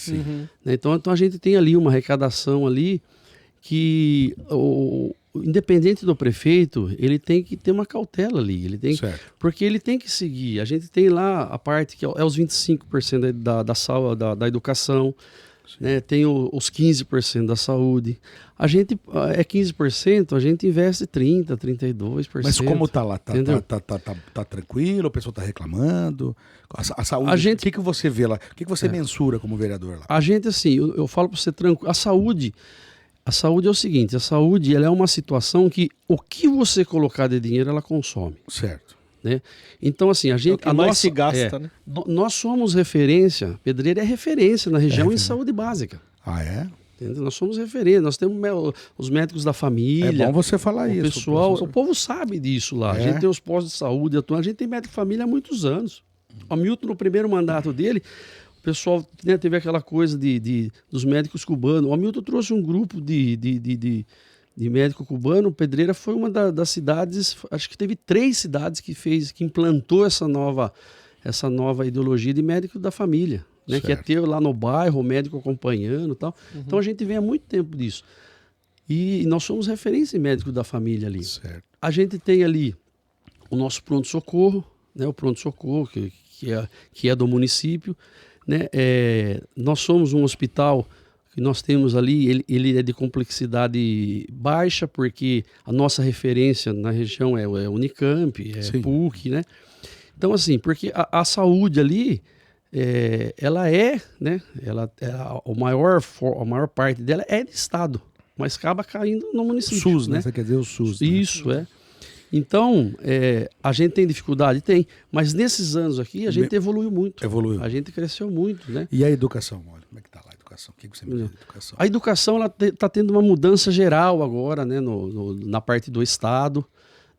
Então a gente tem ali uma arrecadação ali que, independente do prefeito, ele tem que ter uma cautela ali. Ele tem, porque ele tem que seguir. A gente tem lá a parte que é os 25% da educação. Né, tem os 15% da saúde. A gente é 15%, a gente investe 30%, 32%. Mas como tá lá? Tá tranquilo? O pessoal tá reclamando? A saúde, o que você vê lá? O que você mensura como vereador lá? A gente, assim, eu falo para você tranquilo. A saúde é o seguinte, a saúde ela é uma situação que o que você colocar de dinheiro, ela consome. Certo. Né? Então, assim, a gente. Se gasta, né? Nós somos referência, Pedreira é referência na região em saúde básica. Ah, é? Entendeu? Nós somos referência, nós temos os médicos da família. É bom você falar isso. Pessoal, o povo sabe disso lá. A gente tem os postos de saúde, a gente tem médico de família há muitos anos. O Hamilton, no primeiro mandato dele, o pessoal, né, teve aquela coisa dos médicos cubanos. O Hamilton trouxe um grupo de médico cubano. Pedreira foi uma das cidades, acho que teve 3 cidades que implantou essa nova ideologia de médico da família, né? Que é ter lá no bairro o médico acompanhando e tal. Então a gente vem há muito tempo disso. E nós somos referência em médico da família ali. Certo. A gente tem ali o nosso pronto-socorro, né? O pronto-socorro que é do município, né? Nós somos um hospital que nós temos ali, ele é de complexidade baixa, porque a nossa referência na região é Unicamp, é PUC, né? Então, assim, porque a saúde ali, ela né? A maior parte dela é de Estado, mas acaba caindo no município. SUS, né? né? Você quer dizer o SUS. Isso, Então, a gente tem dificuldade? Tem. Mas nesses anos aqui, a gente evoluiu muito. Evoluiu. A gente cresceu muito, né? E a educação, olha, como é que tá lá a educação? O que você me diz da educação? A educação, ela tá tendo uma mudança geral agora, né? Na parte do Estado,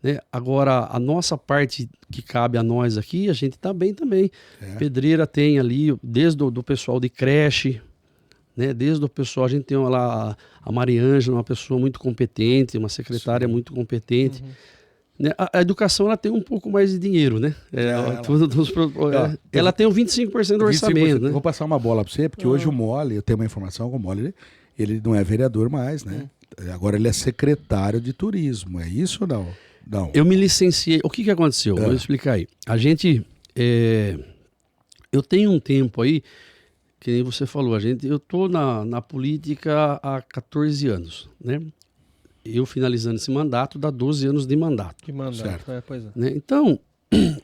né? Agora, a nossa parte que cabe a nós aqui, a gente tá bem também. Pedreira tem ali, desde o pessoal de creche, né? Desde o pessoal, a gente tem lá a Mariângela, uma pessoa muito competente, uma secretária muito competente. Né? A educação, ela tem um pouco mais de dinheiro, né? Ela tem um 25% do orçamento, né? Vou passar uma bola para você, porque hoje o Mole, eu tenho uma informação com o Mole, ele não é vereador mais, né? Agora ele é secretário de turismo, é isso ou não? Não. Eu me licenciei. O que aconteceu? Vou explicar aí. A gente... eu tenho um tempo aí, que nem você falou, eu tô na política há 14 anos, né? Eu finalizando esse mandato, dá 12 anos de mandato. Que mandato, pois é. Né? Então,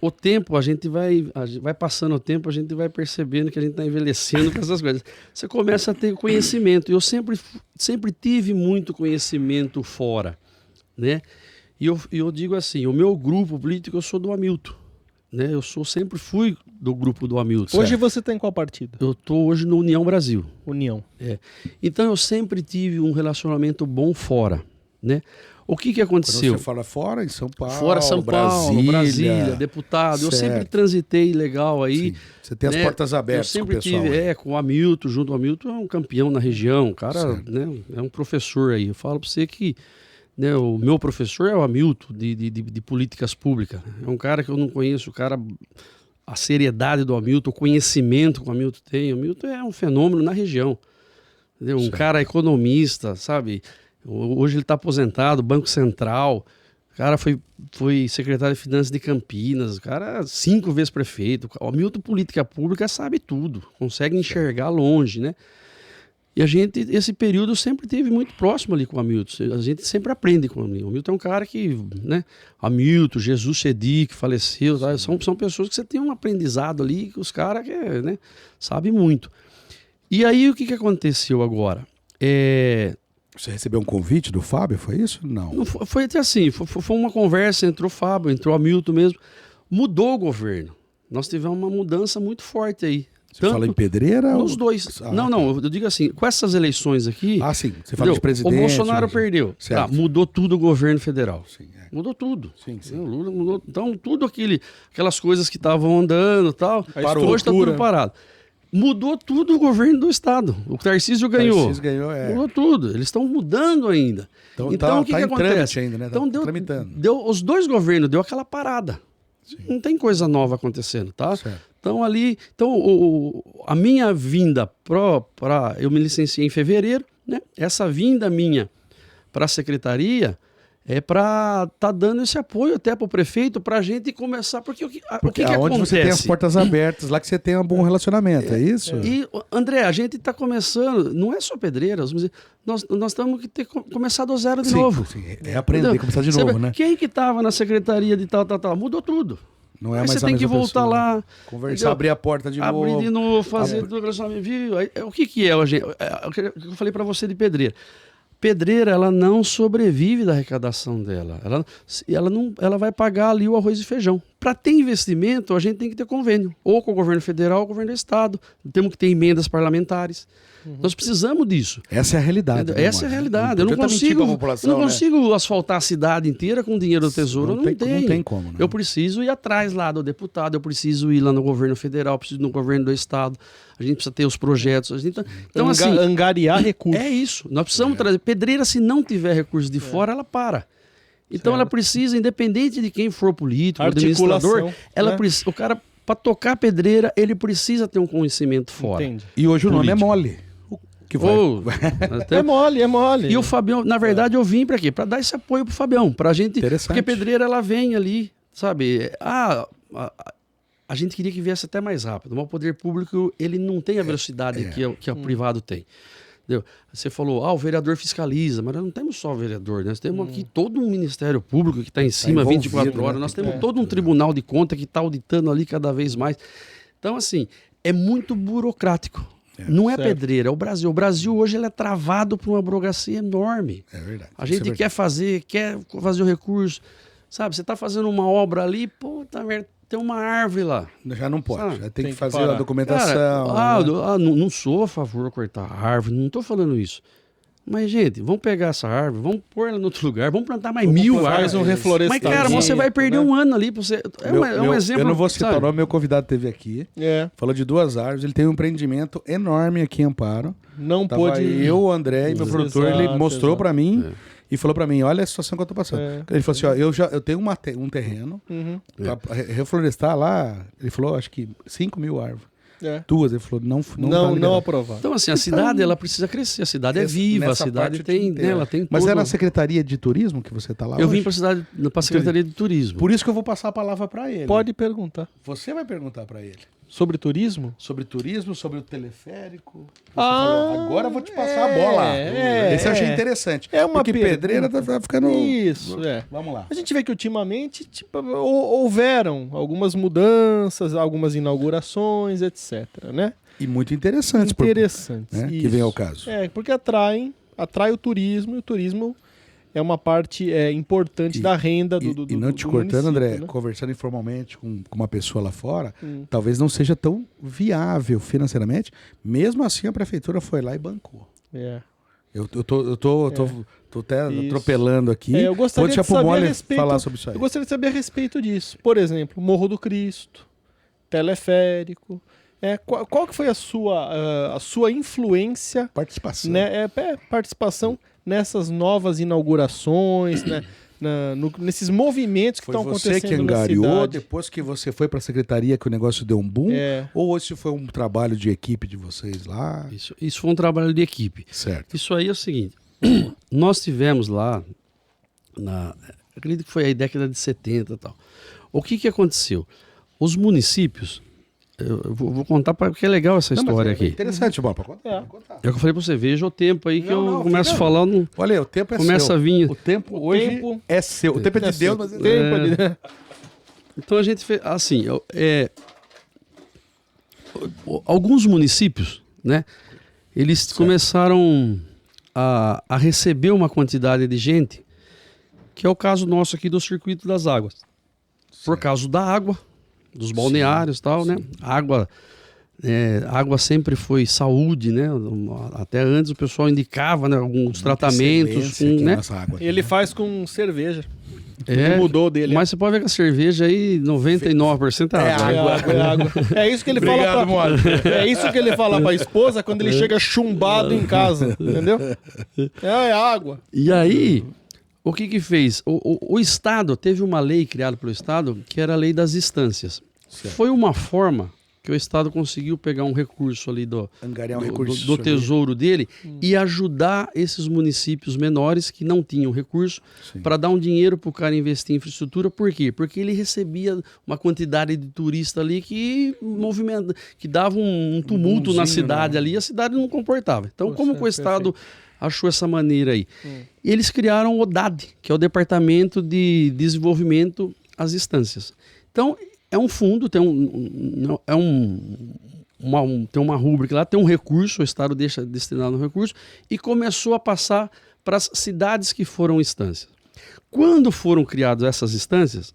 o tempo, a gente vai passando o tempo, a gente vai percebendo que a gente está envelhecendo com essas coisas. Você começa a ter conhecimento. Eu sempre tive muito conhecimento fora, né? E eu digo assim, o meu grupo político, eu sou do Hamilton. Né? Sempre fui do grupo do Hamilton. Hoje você tem qual partido? Eu estou hoje no União Brasil. União. Então eu sempre tive um relacionamento bom fora. Né? O que aconteceu? Quando você fala fora, em São Paulo, fora São Paulo, Brasília, deputado. Certo. Eu sempre transitei legal aí. Sim. Você tem as portas abertas com o pessoal. Eu sempre tive, com o Hamilton, junto ao Hamilton, é um campeão na região. O cara, né, é um professor aí. Eu falo para você que, né, o meu professor é o Hamilton, de políticas públicas. É um cara que eu não conheço, a seriedade do Hamilton, o conhecimento que o Hamilton tem. O Hamilton é um fenômeno na região. Entendeu? Um cara economista, sabe? Hoje ele está aposentado, Banco Central, o cara foi secretário de Finanças de Campinas, o cara 5 vezes prefeito. O Hamilton, política pública, sabe tudo, consegue enxergar longe, né? E esse período eu sempre teve muito próximo ali com o Hamilton, a gente sempre aprende com o Hamilton. O Hamilton é um cara que, né, Hamilton, Jesus Sedi, que faleceu, tá? São pessoas que você tem um aprendizado ali, que os caras, né, sabem muito. E aí o que aconteceu agora? Você recebeu um convite do Fábio, foi isso? Não. Foi até assim, foi uma conversa entre o Fábio, entre o Hamilton mesmo. Mudou o governo. Nós tivemos uma mudança muito forte aí. Você fala em Pedreira? Nos dois. Não, eu digo assim, com essas eleições aqui... Ah, sim, você fala de presidente... O Bolsonaro perdeu. Mudou tudo o governo federal. Sim, Mudou tudo. Sim. O Lula mudou. Então, tudo aquelas coisas que estavam andando e tal, hoje está tudo parado. Mudou tudo o governo do estado. O Tarcísio ganhou. Mudou tudo. Eles estão mudando ainda. Então o que acontece? Ainda, né? Então os dois governos deu aquela parada. Sim. Não tem coisa nova acontecendo, tá? Certo. Então a minha vinda eu me licenciei em fevereiro, né? Essa vinda minha para a secretaria é para tá dando esse apoio até para o prefeito, para a gente começar, porque o que aonde acontece? Você tem as portas abertas, lá que você tem um bom relacionamento, é isso? E, André, a gente está começando, não é só pedreiras, nós temos que começar do zero de novo. Sim, aprender, começar de novo, né? Quem que estava na secretaria de tal, mudou tudo. Não é aí mais você tem que voltar pessoa, lá, conversar, abrir a porta de novo. Abrir de novo, fazer do relacionamento. Viu? O que é, gente? O que eu falei para você de pedreira. Pedreira, ela não sobrevive da arrecadação dela. Ela vai pagar ali o arroz e feijão. Para ter investimento, a gente tem que ter convênio. Ou com o governo federal ou com o governo do estado. Temos que ter emendas parlamentares. Nós precisamos disso. Essa é a realidade. Essa é a realidade. Eu não consigo asfaltar a cidade inteira com dinheiro do tesouro. Não tem como. Não. Eu preciso ir atrás lá do deputado, eu preciso ir lá no governo federal, preciso ir no governo do estado. A gente precisa ter os projetos. Então, assim, angariar recursos. É isso. Nós precisamos trazer. Pedreira, se não tiver recursos de fora, ela para. Então ela precisa, independente de quem for político, administrador, o cara, para tocar pedreira, ele precisa ter um conhecimento fora. Entendi. E hoje o nome é mole. É mole. E o Fabião, na verdade, eu vim para quê? Para dar esse apoio pro Fabião, pra gente, porque pedreira ela vem ali, sabe? A gente queria que viesse até mais rápido, mas o poder público ele não tem a velocidade que o privado tem. Entendeu? Você falou, o vereador fiscaliza, mas nós não temos só o vereador, né? Nós temos aqui todo um Ministério Público que está em cima 24 horas, nós temos todo um Tribunal de Contas que está auditando ali cada vez mais. Então, assim, é muito burocrático. Não é pedreira, é o Brasil. O Brasil hoje ele é travado por uma burocracia enorme. É verdade. A gente quer fazer o recurso. Sabe, você está fazendo uma obra ali, tem uma árvore lá. Já não pode, sabe? já tem que fazer a documentação. Cara, não sou a favor de cortar árvore, não estou falando isso. Mas, gente, vamos pegar essa árvore, vamos pôr ela em outro lugar, vamos plantar mais 1000 árvores. Um reflorestamento. Mas, cara, você vai perder um ano ali. É um exemplo. Eu não vou citar o nome, meu convidado esteve aqui. Falou de 2 árvores. Ele tem um empreendimento enorme aqui em Amparo. Não pôde. Eu, o André e meu produtor, ele mostrou para mim e falou para mim: olha a situação que eu tô passando. Ele falou assim: ó, eu tenho um terreno para reflorestar lá. Ele falou, acho que 5.000 árvores. 2, ele falou, não aprovado. Então, assim, a cidade ela precisa crescer, a cidade é viva, a cidade tem. Ela tem Mas é na Secretaria de Turismo que você está lá? Eu vim para a Secretaria de Turismo. Por isso que eu vou passar a palavra para ele. Pode perguntar. Você vai perguntar para ele. Sobre turismo? Sobre turismo, sobre o teleférico. Falou, agora eu vou te passar a bola. Esse eu achei interessante. Porque pedreira tá ficando... Isso, Vamos lá. A gente vê que ultimamente houveram algumas mudanças, algumas inaugurações, etc, né? E muito interessantes. Né? Que vem ao caso. Porque atrai o turismo, e o turismo é uma parte importante da renda do E não te cortando, André, né? Conversando informalmente com uma pessoa lá fora, talvez não seja tão viável financeiramente. Mesmo assim, a prefeitura foi lá e bancou. Eu tô até atropelando aqui. Eu gostaria de saber a respeito, falar sobre isso aí. Eu gostaria de saber a respeito disso. Por exemplo, Morro do Cristo, teleférico. Qual que foi a sua influência? Participação. Né, participação nessas novas inaugurações, né, nesses movimentos que estão acontecendo na cidade. Foi você que angariou depois que você foi para a secretaria que o negócio deu um boom? Ou isso foi um trabalho de equipe de vocês lá? Isso foi um trabalho de equipe. Certo. Isso aí é o seguinte, nós tivemos lá, acredito que foi a década de 70 e tal. O que aconteceu? Os municípios... Eu vou contar porque é legal essa história aqui. Interessante, bom, para contar. É o que eu falei para você, veja o tempo aí que eu começo falando. Olha, o tempo é começa seu. A vir. O tempo hoje é seu. O tempo é de Deus, mas Então a gente fez assim, alguns municípios, né? Eles começaram a receber uma quantidade de gente, que é o caso nosso aqui do Circuito das Águas. Por causa da água, dos balneários e tal, né? Água sempre foi saúde, né? Até antes o pessoal indicava, né, alguns tratamentos. Né? Ele faz com cerveja. Mudou dele. Mas você pode ver que a cerveja aí, 99% é água. É água. É isso que ele fala É isso que ele fala pra esposa quando ele chega chumbado em casa, entendeu? É água. E aí... O que fez? O Estado, teve uma lei criada pelo Estado, que era a lei das instâncias. Certo. Foi uma forma que o Estado conseguiu pegar um recurso ali do tesouro dele e ajudar esses municípios menores que não tinham recurso para dar um dinheiro para o cara investir em infraestrutura. Por quê? Porque ele recebia uma quantidade de turista ali que dava um tumulto na cidade ali, e a cidade não comportava. Então, como que o Estado... achou essa maneira aí. E eles criaram o DAD, que é o Departamento de Desenvolvimento às Instâncias. Então, é um fundo, tem uma rúbrica lá, tem um recurso, o Estado deixa destinado um recurso, e começou a passar para as cidades que foram instâncias. Quando foram criadas essas instâncias,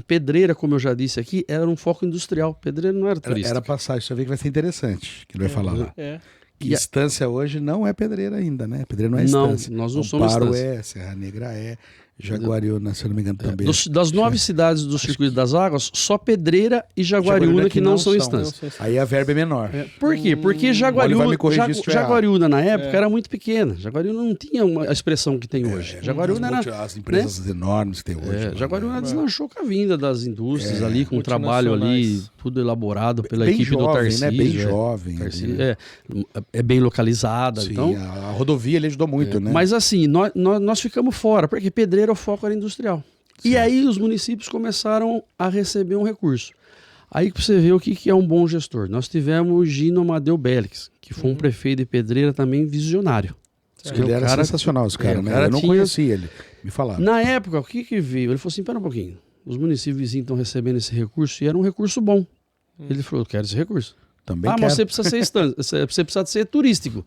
Pedreira, como eu já disse aqui, era um foco industrial. Pedreira não era turística. Era passar, isso aí que vai ser interessante, que ele vai falar lá. Que instância hoje não é Pedreira ainda, né? Pedreira não é instância. Não, nós não somos instância. Serra Negra Jaguariúna, se eu não me engano, também. Das 9 cidades do Circuito das Águas, só Pedreira e Jaguariúna que não são instâncias. Aí a verba é menor. Por quê? Porque Jaguariúna na época era muito pequena. Jaguariúna não tinha a expressão que tem hoje. Jaguariúna era... As empresas enormes que tem hoje. Jaguariúna deslanchou com a vinda das indústrias ali, com um trabalho ali, tudo elaborado pela equipe do Tarcísio. Bem jovem. É bem localizada. Sim, então, a rodovia ele ajudou muito, né? Mas assim, nós ficamos fora, porque Pedreira o foco era industrial. Certo. E aí os municípios começaram a receber um recurso. Aí que você vê o que é um bom gestor. Nós tivemos o Gino Amadeu Bélix, que foi um prefeito de Pedreira também visionário. Ele era sensacional, esse cara, né? Eu não conhecia ele, me falaram. Na época, o que veio? Ele falou assim, pera um pouquinho, os municípios vizinhos estão recebendo esse recurso e era um recurso bom. Ele falou, eu quero esse recurso. Também quero. Mas você precisa ser você precisa ser turístico.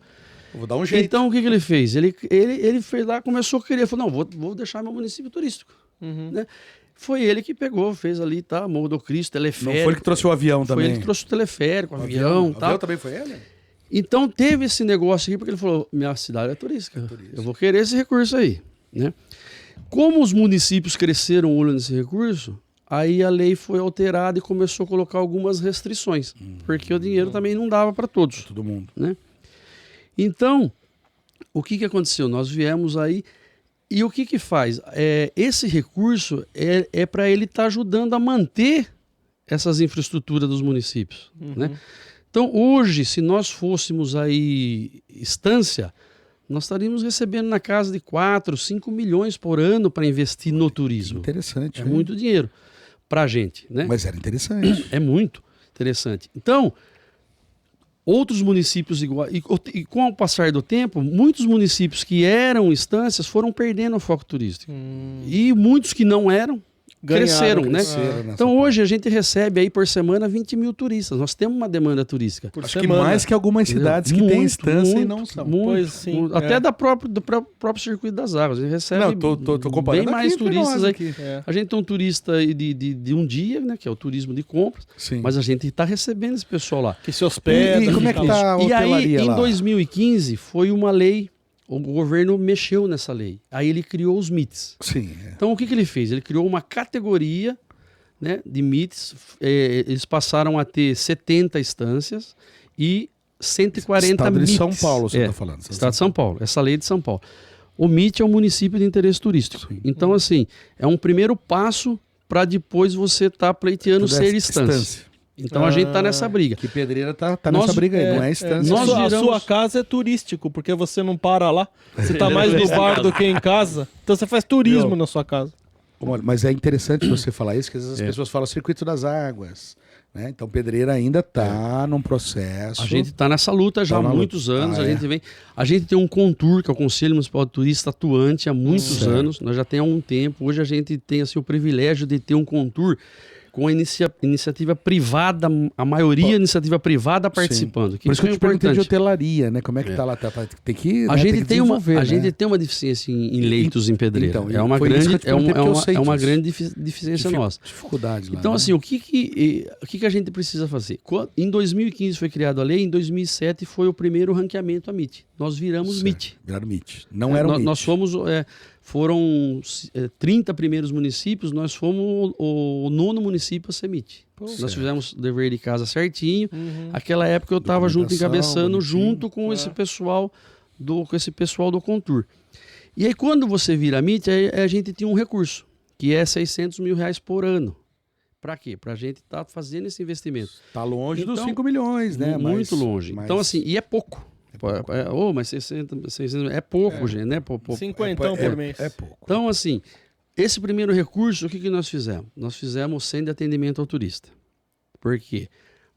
Eu vou dar um jeito. Então, o que ele fez? Ele fez lá, começou a querer, falou, não, vou deixar meu município turístico. Né? Foi ele que pegou, fez ali, tá? Morro do Cristo, teleférico. Não foi ele que trouxe o avião também? Foi ele que trouxe o teleférico, o avião. O avião também foi ele? Então teve esse negócio aqui, porque ele falou, minha cidade é turística, eu vou querer esse recurso aí. Né? Como os municípios cresceram o olho nesse recurso, aí a lei foi alterada e começou a colocar algumas restrições, porque o dinheiro também não dava para todos. Todo mundo. Né? Então, o que aconteceu? Nós viemos aí. E o que faz? Esse recurso é para ele estar ajudando a manter essas infraestruturas dos municípios. Né? Então, hoje, se nós fôssemos aí instância, nós estaríamos recebendo na casa de 4, 5 milhões por ano para investir no turismo. Interessante. É muito dinheiro para a gente. Né? Mas era interessante. É muito interessante. Então, outros municípios iguais. E com o passar do tempo, muitos municípios que eram instâncias foram perdendo o foco turístico. E muitos que não eram, cresceram, né? Então hoje a gente recebe aí por semana 20 mil turistas. Nós temos uma demanda turística. Acho que mais que algumas cidades que têm instância e não são. Pois, sim, até do próprio Circuito das Águas. A gente recebe bem mais turistas aqui. A gente tem um turista de um dia, né? Que é o turismo de compras. Sim. Mas a gente está recebendo esse pessoal lá. Que se hospeda. E como é que está a hotelaria lá? E aí, em 2015, foi uma lei. O governo mexeu nessa lei. Aí ele criou os MITs. Sim. Então, o que ele fez? Ele criou uma categoria, né, de MITs. Eles passaram a ter 70 instâncias e 140 Estado MITs. de São Paulo, você está falando. Estado de São Paulo. Essa lei de São Paulo. O MIT é um município de interesse turístico. Sim. Então, assim, é um primeiro passo para depois você estar pleiteando ser instância. Então a gente tá nessa briga. Que Pedreira tá nessa briga aí, não é instância. A sua casa é turístico, porque você não para lá. Você tá mais no bar do que em casa. Então você faz turismo na sua casa. Mas é interessante você falar isso, que às vezes as pessoas falam Circuito das Águas. Né? Então Pedreira ainda tá num processo. A gente tá nessa luta já há muitos anos. A gente tem um CONTUR, que é o Conselho Municipal de Turismo, atuante há muitos anos. Nós já temos há um tempo. Hoje a gente tem assim, o privilégio de ter um CONTUR com a iniciativa privada, a maioria iniciativa privada participando. Por isso que eu te perguntei de hotelaria, né? Como é que tá lá? Tem que, a gente tem uma deficiência em leitos em Pedreira. Então, é uma grande deficiência nossa. Dificuldade lá. Então, assim, o que a gente precisa fazer? Em 2015 foi criada a lei, em 2007 foi o primeiro ranqueamento a MIT. Nós viramos MIT. Viraram MIT. Não era MIT. Nós fomos... Foram 30 primeiros municípios, nós fomos o 9º município a ser MIT. Nós fizemos o dever de casa certinho. Aquela época eu estava junto, encabeçando, junto com esse pessoal do CONTUR. E aí quando você vira MIT, a gente tinha um recurso, que é R$600 mil por ano. Para quê? Para a gente estar fazendo esse investimento. Está longe dos 5 milhões, né? Muito longe. Então assim, e é pouco. Mas 600 é pouco, gente, né? 50 por mês. É pouco. Então, assim, esse primeiro recurso, o que nós fizemos? Nós fizemos centro de atendimento ao turista. Por quê?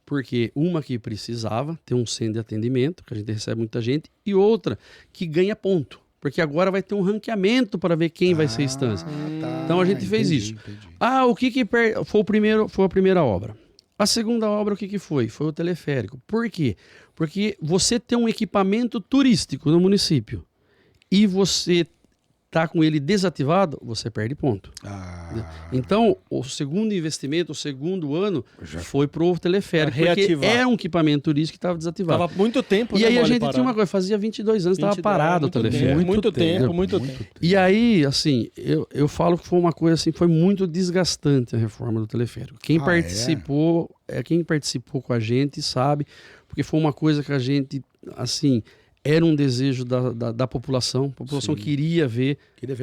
Porque uma que precisava ter um centro de atendimento, que a gente recebe muita gente, e outra que ganha ponto. Porque agora vai ter um ranqueamento para ver quem vai ser instância. Então a gente fez isso. Entendi. Foi a primeira obra. A segunda obra, o que foi? Foi o teleférico. Por quê? Porque você tem um equipamento turístico no município e você está com ele desativado, você perde ponto. Então, o segundo investimento, o segundo ano, foi para o teleférico. Porque era um equipamento turístico que estava desativado. Estava muito tempo. E aí a gente tinha uma coisa, fazia 22 anos, estava parado o teleférico. Muito tempo. E aí, assim, eu falo que foi uma coisa assim, foi muito desgastante a reforma do teleférico. Quem participou com a gente sabe, porque foi uma coisa que a gente, assim, era um desejo da população. A população queria ver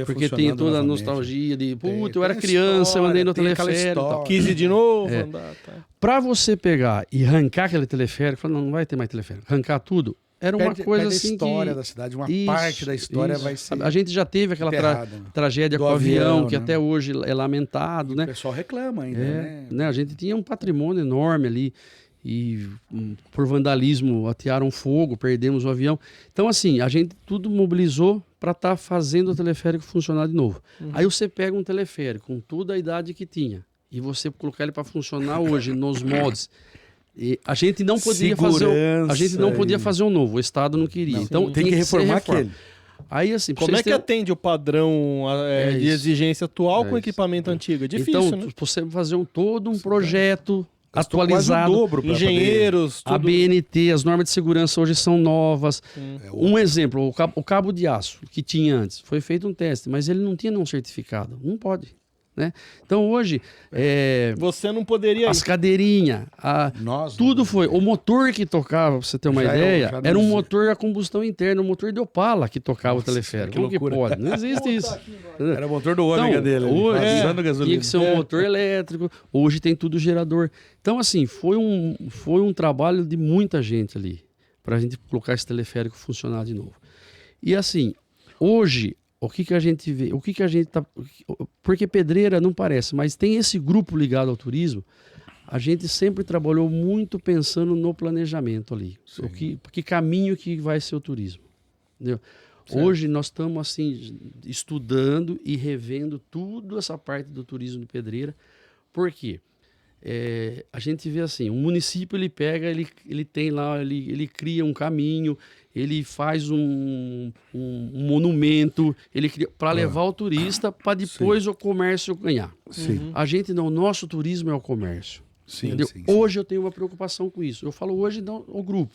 porque tem toda a nostalgia de, eu era criança, eu andei no teleférico. Quis ir de novo, andar. Para você pegar e arrancar aquele teleférico, falar, não vai ter mais teleférico, arrancar tudo, era uma coisa assim a história que... da cidade, uma parte da história vai ser... A gente já teve aquela tragédia com o avião, que até hoje é lamentado, né? O pessoal reclama ainda, né? A gente tinha um patrimônio enorme ali e por vandalismo atearam fogo, perdemos o avião. Então, assim, a gente tudo mobilizou para estar fazendo o teleférico funcionar de novo. Aí você pega um teleférico com toda a idade que tinha e você colocar ele para funcionar hoje nos moldes... E a gente não podia fazer um novo, o Estado não queria. Então tem que reformar aquele. Aí, assim, como é que atende o padrão de exigência atual com equipamento antigo? É difícil, então, né? Você fazer todo um projeto atualizado, engenheiros, tudo. A BNT, as normas de segurança hoje são novas. Um exemplo, o cabo de aço que tinha antes, foi feito um teste, mas ele não tinha nenhum certificado. Não pode. Né? Então hoje você não poderia as cadeirinhas, tudo foi o motor que tocava, para você ter uma ideia, era um motor a combustão interna, um motor de Opala que tocava o teleférico. Como que pode? Não existe isso. Era o motor do ômega dele, hoje tinha que ser um motor elétrico. Hoje tem tudo gerador. Então assim, foi um trabalho de muita gente ali para a gente colocar esse teleférico funcionar de novo. E assim, hoje o que a gente vê? O que a gente tá... Porque Pedreira não parece, mas tem esse grupo ligado ao turismo. A gente sempre trabalhou muito pensando no planejamento ali. Que caminho que vai ser o turismo. Entendeu? Hoje nós estamos assim, estudando e revendo toda essa parte do turismo de Pedreira. Por quê? A gente vê assim, um município ele pega, ele tem lá, ele cria um caminho, ele faz um monumento, ele cria para levar o turista para depois o comércio ganhar. A gente não, o nosso turismo é o comércio. Hoje eu tenho uma preocupação com isso. Eu falo hoje não, o grupo.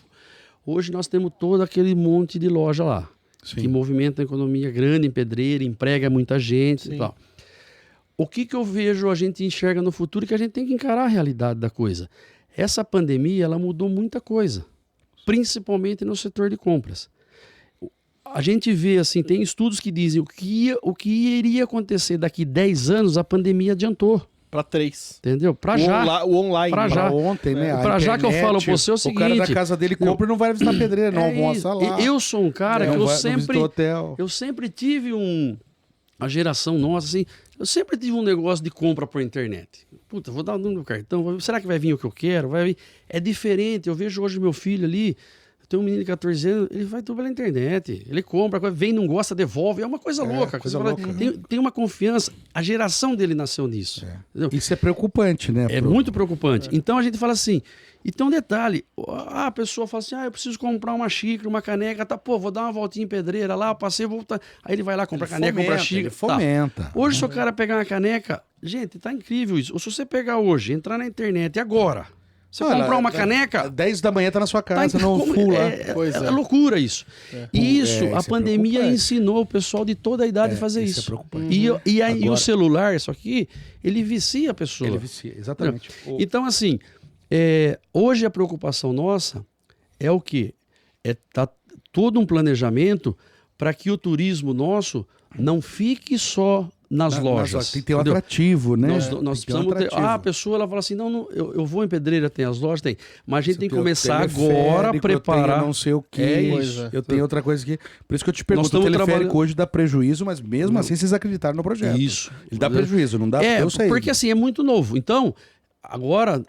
Hoje nós temos todo aquele monte de loja lá, que movimenta a economia grande em Pedreira, emprega muita gente e tal. O que eu vejo, a gente enxerga no futuro, que a gente tem que encarar a realidade da coisa. Essa pandemia, ela mudou muita coisa, principalmente no setor de compras. A gente vê, assim, tem estudos que dizem o que iria acontecer daqui 10 anos, a pandemia adiantou. Para 3. Entendeu? Para já. O online. Para já. Ontem, né? Para já que eu falo para você o seguinte... O cara da casa dele compra e não vai visitar Pedreira, não almoça lá. Eu sou um cara que eu sempre tive a geração nossa, assim, eu sempre tive um negócio de compra por internet. Puta, vou dar o número do cartão, será que vai vir o que eu quero? Vai vir? É diferente, eu vejo hoje meu filho ali, eu tenho um menino de 14 anos, ele vai tudo pela internet, ele compra, vem, não gosta, devolve, é uma coisa louca. Tem uma confiança, a geração dele nasceu nisso. Isso é preocupante, né? É muito preocupante. Então a gente fala assim, e tem um detalhe, a pessoa fala assim, eu preciso comprar uma xícara, uma caneca, vou dar uma voltinha em Pedreira lá, passei, vou voltar. Aí ele vai lá, compra caneca, compra xícara. Ele fomenta. Hoje, se o cara pegar uma caneca, gente, tá incrível isso. Ou se você pegar hoje, entrar na internet agora, você comprar uma caneca... 10 da manhã tá na sua casa, full lá. É loucura isso. E a pandemia ensinou o pessoal de toda a idade a fazer isso. É preocupante. E o celular, isso aqui, ele vicia a pessoa. Ele vicia, exatamente. Então, assim... hoje a preocupação nossa é o quê? Tá todo um planejamento para que o turismo nosso não fique só nas lojas. Tem que ter um atrativo, né? Nós precisamos ter. A pessoa ela fala assim: não, eu vou em Pedreira, tem as lojas, tem. Mas a gente tem que começar agora a preparar. Eu não sei o que. Eu tenho outra coisa aqui. Por isso que eu te pergunto: o teleférico hoje dá prejuízo, mas mesmo assim vocês acreditaram no projeto. Isso. Ele dá prejuízo, não dá? Eu sei. Porque assim, é muito novo. Então. Agora,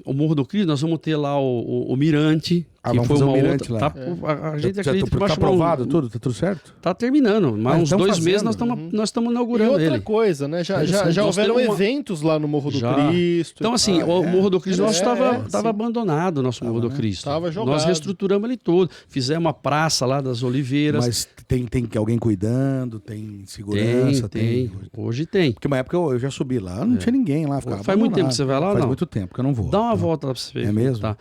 o Morro do Cristo, nós vamos ter lá o Mirante, que foi uma Mirante outra... Lá. A gente acredita que vai chamar... Tá aprovado tudo? Tá tudo certo? Tá terminando, mas uns 2 meses nós estamos inaugurando ele. E outra coisa, né? Já houveram eventos lá no Morro do Cristo. Então, assim, o Morro do Cristo nosso estava abandonado, o nosso Morro do Cristo. Tava jogado. Nós reestruturamos ele todo. Fizemos uma praça lá das Oliveiras. Mas tem alguém cuidando, tem segurança? Tem. Hoje tem. Porque uma época eu já subi lá, não tinha ninguém lá. Faz muito tempo que você vai lá, Faz muito tempo que eu não vou. Dá uma volta lá pra você ver. É mesmo? Tá.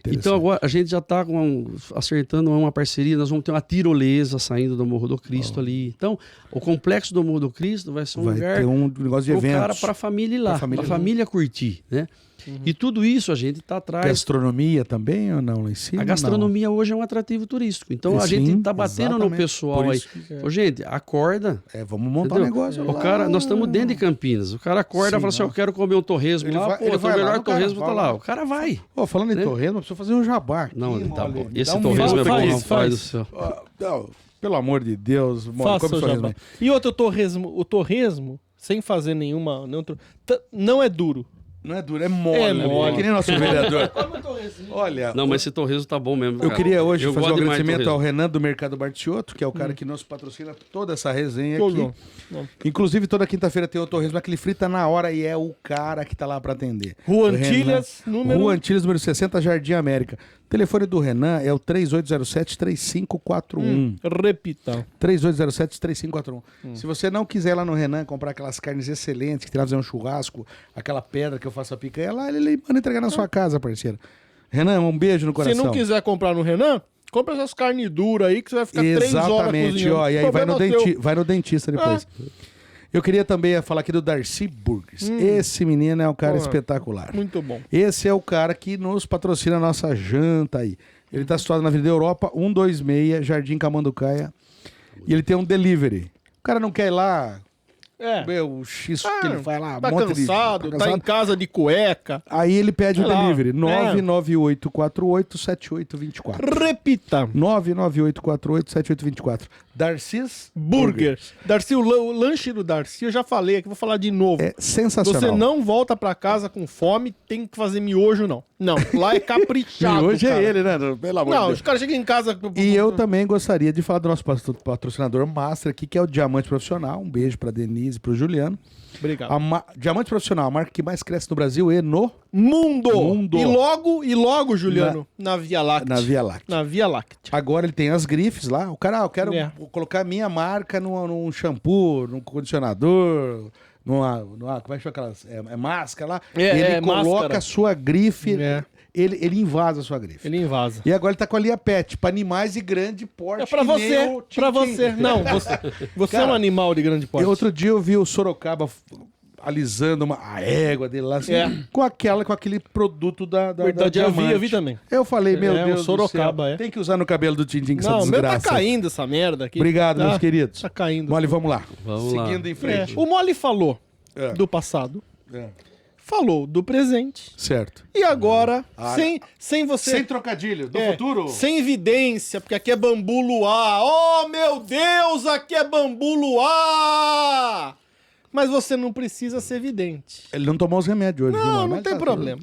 Então agora a gente já está acertando uma parceria, nós vamos ter uma tirolesa saindo do Morro do Cristo ali. Então, o complexo do Morro do Cristo vai ser um lugar ter um negócio de eventos. Para a família ir lá, para a família curtir, né? E tudo isso a gente está atrás. Gastronomia também ou não lá em cima? A gastronomia hoje é um atrativo turístico. Então a gente está batendo no pessoal aí. Ô, gente, acorda. Vamos montar um negócio lá. Cara, nós estamos dentro de Campinas. O cara acorda e fala assim, eu quero comer um torresmo lá. Pô, o melhor torresmo tá lá. O cara vai. Pô, falando em torresmo, precisa fazer um jabá. Não, tá bom. Esse torresmo é bom, rapaz do céu. Pelo amor de Deus, faça o jabá. E outro torresmo, o torresmo, sem fazer nenhuma... Não é duro. Não é duro, é mole. Que nem nosso vereador. Olha. Não, mas esse torresmo tá bom mesmo. Eu queria hoje fazer um agradecimento ao Renan do Mercado Bartiotto, que é o cara que nos patrocina toda essa resenha aqui. Inclusive, toda quinta-feira tem o torresmo que ele frita na hora e é o cara que tá lá para atender. Rua Antilhas, número 60, Jardim América. O telefone do Renan é o 3807-3541. Repita. 3807-3541. Se você não quiser ir lá no Renan comprar aquelas carnes excelentes, que tem lá fazer um churrasco, aquela pedra que eu faço a picanha, lá ele manda entregar na sua casa, parceiro. Renan, um beijo no coração. Se não quiser comprar no Renan, compra essas carnes duras aí que você vai ficar 3 horas cozinhando. Exatamente, e aí vai no dentista depois. Eu queria também falar aqui do Darcy Burgers. Esse menino é um cara espetacular. Muito bom. Esse é o cara que nos patrocina a nossa janta aí. Ele está situado na Avenida Europa, 126, Jardim Camanducaia. E ele tem um delivery. O cara não quer ir lá... o X que ele faz lá. Tá cansado, tá em casa de cueca. Aí ele pede o delivery. 998487824. Repita. 998487824. Darcy's Burger. Darcy, o lanche do Darcy, eu já falei aqui, vou falar de novo. É sensacional. Você não volta pra casa com fome, tem que fazer miojo, não. Não, lá é caprichado. Miojo é ele, né? Pelo amor de Deus. Os caras chegam em casa... E eu também gostaria de falar do nosso patrocinador master aqui, que é o Diamante Profissional. Um beijo pra Denise e pro Juliano. Obrigado. Diamante Profissional, a marca que mais cresce no Brasil e no mundo. E logo, Juliano, na Via Láctea. Na Via Láctea. Agora ele tem as grifes lá. O cara, eu quero colocar minha marca num shampoo, num condicionador, numa como é que chama aquelas? Máscara lá. Ele coloca máscara. A sua grife. Ele invasa a sua grife. Ele invasa. E agora ele tá com a linha pet, pra animais de grande porte. É pra você, pra você. Não, você cara, é um animal de grande porte. Outro dia eu vi o Sorocaba alisando a égua dele lá, assim, com aquele produto da Diamante. Eu vi também. Eu falei, meu Deus o Sorocaba, do céu, tem que usar no cabelo do Tintin que essa desgraça. Não, meu tá caindo essa merda aqui. Obrigado, meus queridos. Tá caindo. Mole, vamos lá. Seguindo em frente. O Mole falou do passado. Falou do presente. Certo. E agora, sem você... Sem trocadilho, do futuro? Sem evidência, porque aqui é Bambu Luar. Oh, meu Deus, aqui é Bambu Luar! Mas você não precisa ser vidente. Ele não tomou os remédios hoje. Não tem problema.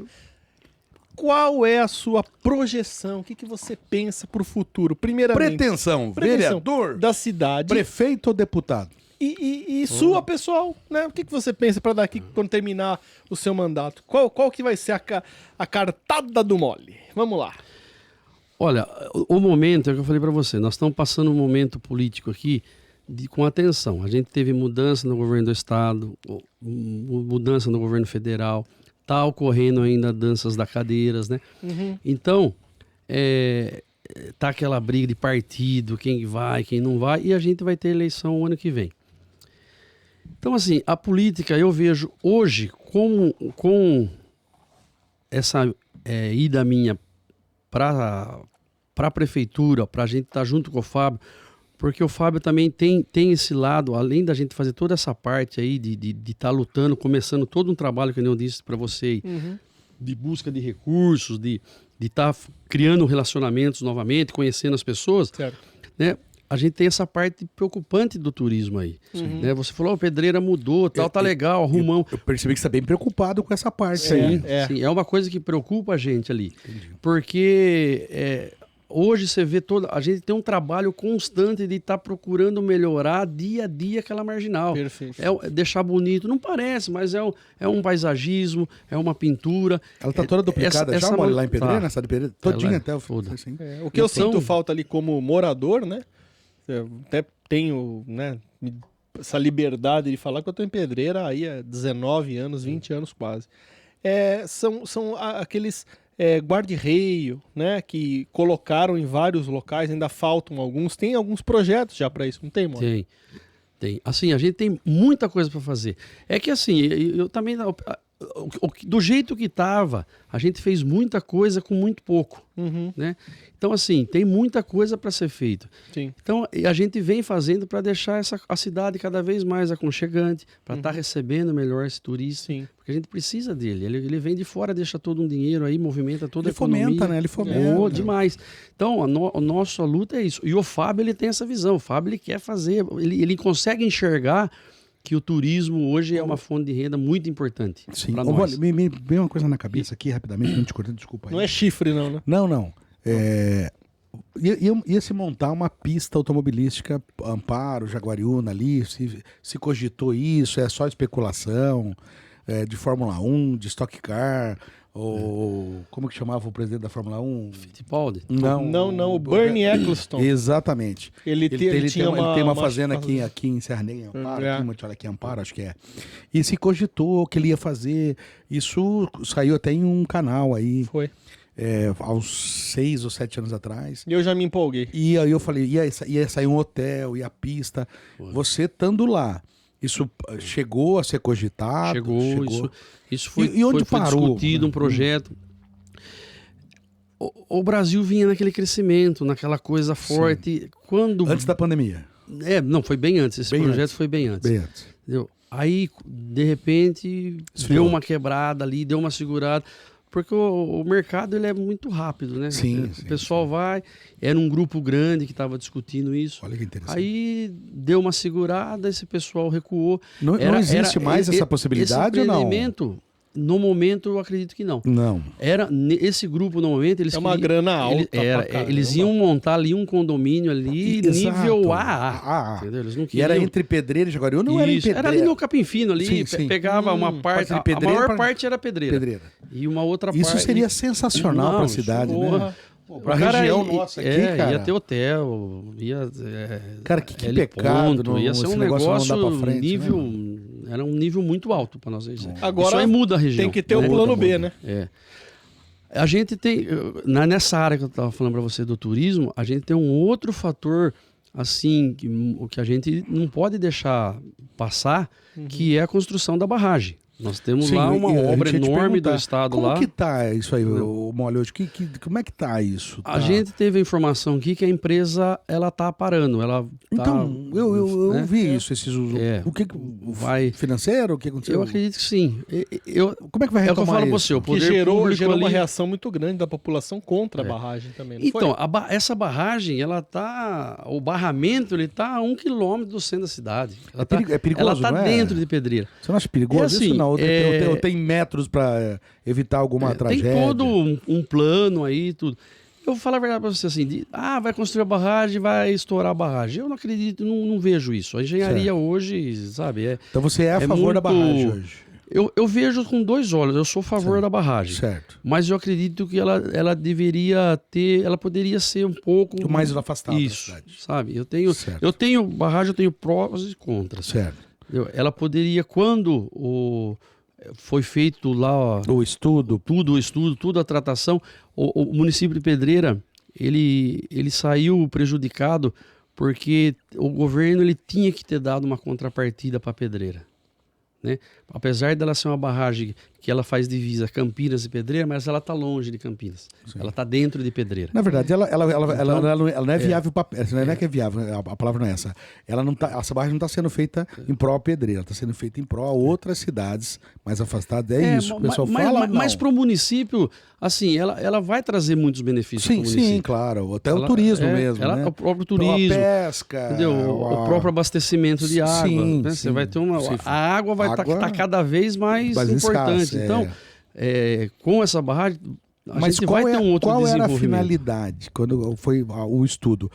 Qual é a sua projeção? O que você pensa pro futuro? Primeiramente... Pretensão. Vereador? Da cidade. Prefeito ou deputado? E sua, pessoal, né? O que você pensa para daqui, quando terminar o seu mandato? Qual que vai ser a cartada do Mole? Vamos lá. Olha, o momento, é o que eu falei para você, nós estamos passando um momento político aqui com atenção. A gente teve mudança no governo do estado, mudança no governo federal, está ocorrendo ainda danças da cadeiras, né? Então, tá aquela briga de partido, quem vai, quem não vai, e a gente vai ter eleição o ano que vem. Então, assim, a política eu vejo hoje com essa ida minha para a prefeitura, para a gente estar junto com o Fábio, porque o Fábio também tem esse lado, além da gente fazer toda essa parte aí de estar lutando, começando todo um trabalho, que eu disse para você, de busca de recursos, de estar criando relacionamentos novamente, conhecendo as pessoas, né? A gente tem essa parte preocupante do turismo aí. Né? Você falou, Pedreira mudou, tá legal, arrumamos. Eu percebi que você está bem preocupado com essa parte aí. Sim, é uma coisa que preocupa a gente ali. Entendi. Porque hoje você vê a gente tem um trabalho constante de estar procurando melhorar dia a dia aquela marginal. Perfeito. Deixar bonito, não parece, mas é um paisagismo, é uma pintura. Ela tá toda duplicada, já mole lá em Pedreira, nessa de Pedreira, todinha até o fundo. O que eu sinto falta ali como morador, né? Eu até tenho, né, essa liberdade de falar que eu tô em Pedreira aí há 19 anos, 20 anos quase. São aqueles guarda-reio, né, que colocaram em vários locais, ainda faltam alguns. Tem alguns projetos já para isso, não tem, Mole? Tem. Assim, a gente tem muita coisa para fazer. É que assim, eu também... do jeito que estava, a gente fez muita coisa com muito pouco, né? Então, assim, tem muita coisa para ser feito. Sim. Então, a gente vem fazendo para deixar a cidade cada vez mais aconchegante, para estar recebendo melhor esse turista. Sim. Porque a gente precisa dele. Ele vem de fora, deixa todo um dinheiro aí, movimenta toda a economia. Ele fomenta, né? Ele fomenta. Demais. Então, a nossa luta é isso. E o Fábio, ele tem essa visão. O Fábio, ele quer fazer, ele consegue enxergar que o turismo hoje é uma fonte de renda muito importante para nós. Me veio uma coisa na cabeça aqui, rapidamente, não te cortando, desculpa aí. Não é chifre, não, né? Não. Ia se montar uma pista automobilística, Amparo, Jaguariúna ali, se cogitou isso, é só especulação, de Fórmula 1, de Stock Car, ou como que chamava o presidente da Fórmula 1? Fittipaldi? Não, o Bernie Eccleston. Exatamente. Ele tem uma fazenda aqui em Serra Negra, em Amparo, olha aqui, Amparo, acho que é. E se cogitou que ele ia fazer, isso saiu até em um canal aí. Foi. Aos 6 ou 7 anos atrás. E eu já me empolguei. E aí eu falei, ia sair um hotel, ia a pista. Foi. Você estando lá, isso chegou a ser cogitado? Chegou. Isso foi, e onde foi parou? discutido um projeto. O Brasil vinha naquele crescimento, naquela coisa forte. Antes da pandemia? Não, foi bem antes. Esse projeto foi bem antes. Bem antes. Entendeu? Aí, de repente, deu uma quebrada ali, deu uma segurada. Porque o mercado ele é muito rápido, né? O pessoal vai... Era um grupo grande que estava discutindo isso. Olha que interessante. Aí deu uma segurada, esse pessoal recuou. Não existe mais essa possibilidade esse ou não? No momento, eu acredito que não. Não. Esse grupo, no momento, eles... É uma grana alta. Eles iam montar ali um condomínio ali, nível AA. Entendeu? Eles não queriam... E era entre Pedreira e Jaguariúna ou era em Pedreira? Era ali no Capim Fino, ali, pegava uma parte... A maior parte era Pedreira. E uma outra parte... Isso seria sensacional para a cidade, né? Pra região nossa aqui, cara. Ia ter hotel, cara, que pecado. Ia ser um negócio nível... Né? Era um nível muito alto para nós. Agora isso aí muda a região. Tem que ter o plano B, né? A gente tem... Nessa área que eu estava falando para você do turismo, a gente tem um outro fator, assim, que a gente não pode deixar passar, que é a construção da barragem. Nós temos lá uma obra enorme do estado como lá. Como que tá isso aí, o Molho? Como é que tá isso? A gente teve a informação aqui que a empresa, ela tá parando. Então, eu vi isso. O que vai... Financeiro? O que aconteceu? Eu acredito que sim. Como é que vai retomar isso? É o que eu falo para você. O poder gerou uma reação muito grande da população contra a barragem também, não então, essa barragem, ela tá... O barramento, ele tá a 1 quilômetro do centro da cidade. É perigoso, ela tá não é? dentro de Pedreira. Você não acha perigoso isso? Não. Ou tem metros para evitar alguma tragédia? Tem todo um plano aí, tudo. Eu vou falar a verdade para você assim, vai construir a barragem, vai estourar a barragem. Eu não acredito, não vejo isso. A engenharia hoje, sabe... Então você é a favor da barragem hoje? Eu vejo com 2 olhos, eu sou a favor da barragem. Certo. Mas eu acredito que ela deveria ter, ela poderia ser um pouco... mais afastada da cidade. Sabe? Eu tenho barragem, eu tenho prós e contras. Certo. Ela poderia, quando foi feito lá o estudo, tudo a tratação, o município de Pedreira, ele saiu prejudicado porque o governo ele tinha que ter dado uma contrapartida para Pedreira, né? Apesar dela ser uma barragem que ela faz divisa Campinas e Pedreira, mas ela está longe de Campinas. Sim. Ela está dentro de Pedreira. Na verdade, ela não é viável para... Não é que é viável, a palavra não é essa. Essa barragem não está sendo feita em pró a Pedreira, está sendo feita em pró a outras cidades mais afastadas. Isso que o pessoal fala. Mas para o município, assim, ela vai trazer muitos benefícios para o município. Sim, claro. Até o turismo mesmo, né? O próprio turismo. A pesca. O próprio abastecimento de água. Sim, né? sim. Você vai ter a água vai estar cada vez mais importante. Escassa, então, com essa barragem, a gente vai ter um outro desenvolvimento. Qual era a finalidade quando foi o estudo?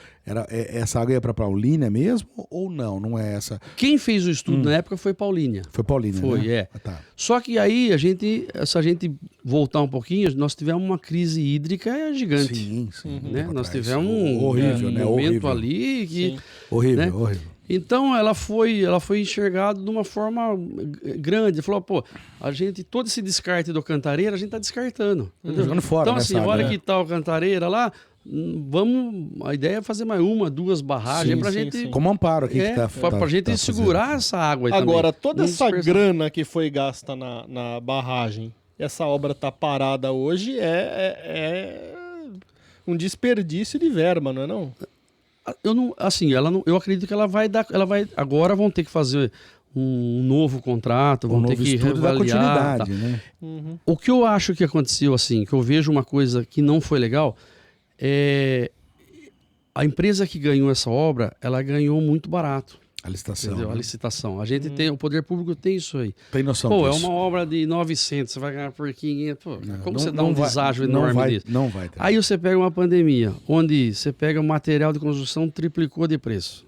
Essa água ia para Paulínia mesmo ou não? Não é essa? Quem fez o estudo na época foi Paulínia. Foi Paulínia, né? Tá. Só que aí, se a gente voltar um pouquinho, nós tivemos uma crise hídrica gigante. Sim. Né? Nós tivemos um momento ali que... Horrível. Então ela foi enxergada de uma forma grande. Falou, todo esse descarte do Cantareira, a gente está descartando. Jogando fora. Então, assim, a hora que está o Cantareira lá, a ideia é fazer mais 1, 2 barragens pra gente... Sim. Como amparo aqui que tá pra gente segurar essa água aí agora, também. Toda essa grana que foi gasta na barragem, essa obra tá parada hoje, é um desperdício de verba, não é não? Eu acredito que ela vai agora vão ter que fazer um novo contrato, vão ter que reavaliar. Tá. Né? O que eu acho que aconteceu, assim, que eu vejo uma coisa que não foi legal, a empresa que ganhou essa obra, ela ganhou muito barato. A licitação. Né? A licitação. A gente tem, o poder público tem isso aí. Tem noção disso. É uma obra de 900, você vai ganhar por 500. Como você dá um deságio enorme disso? Não vai ter. Aí você pega uma pandemia, onde você pega o material de construção, triplicou de preço.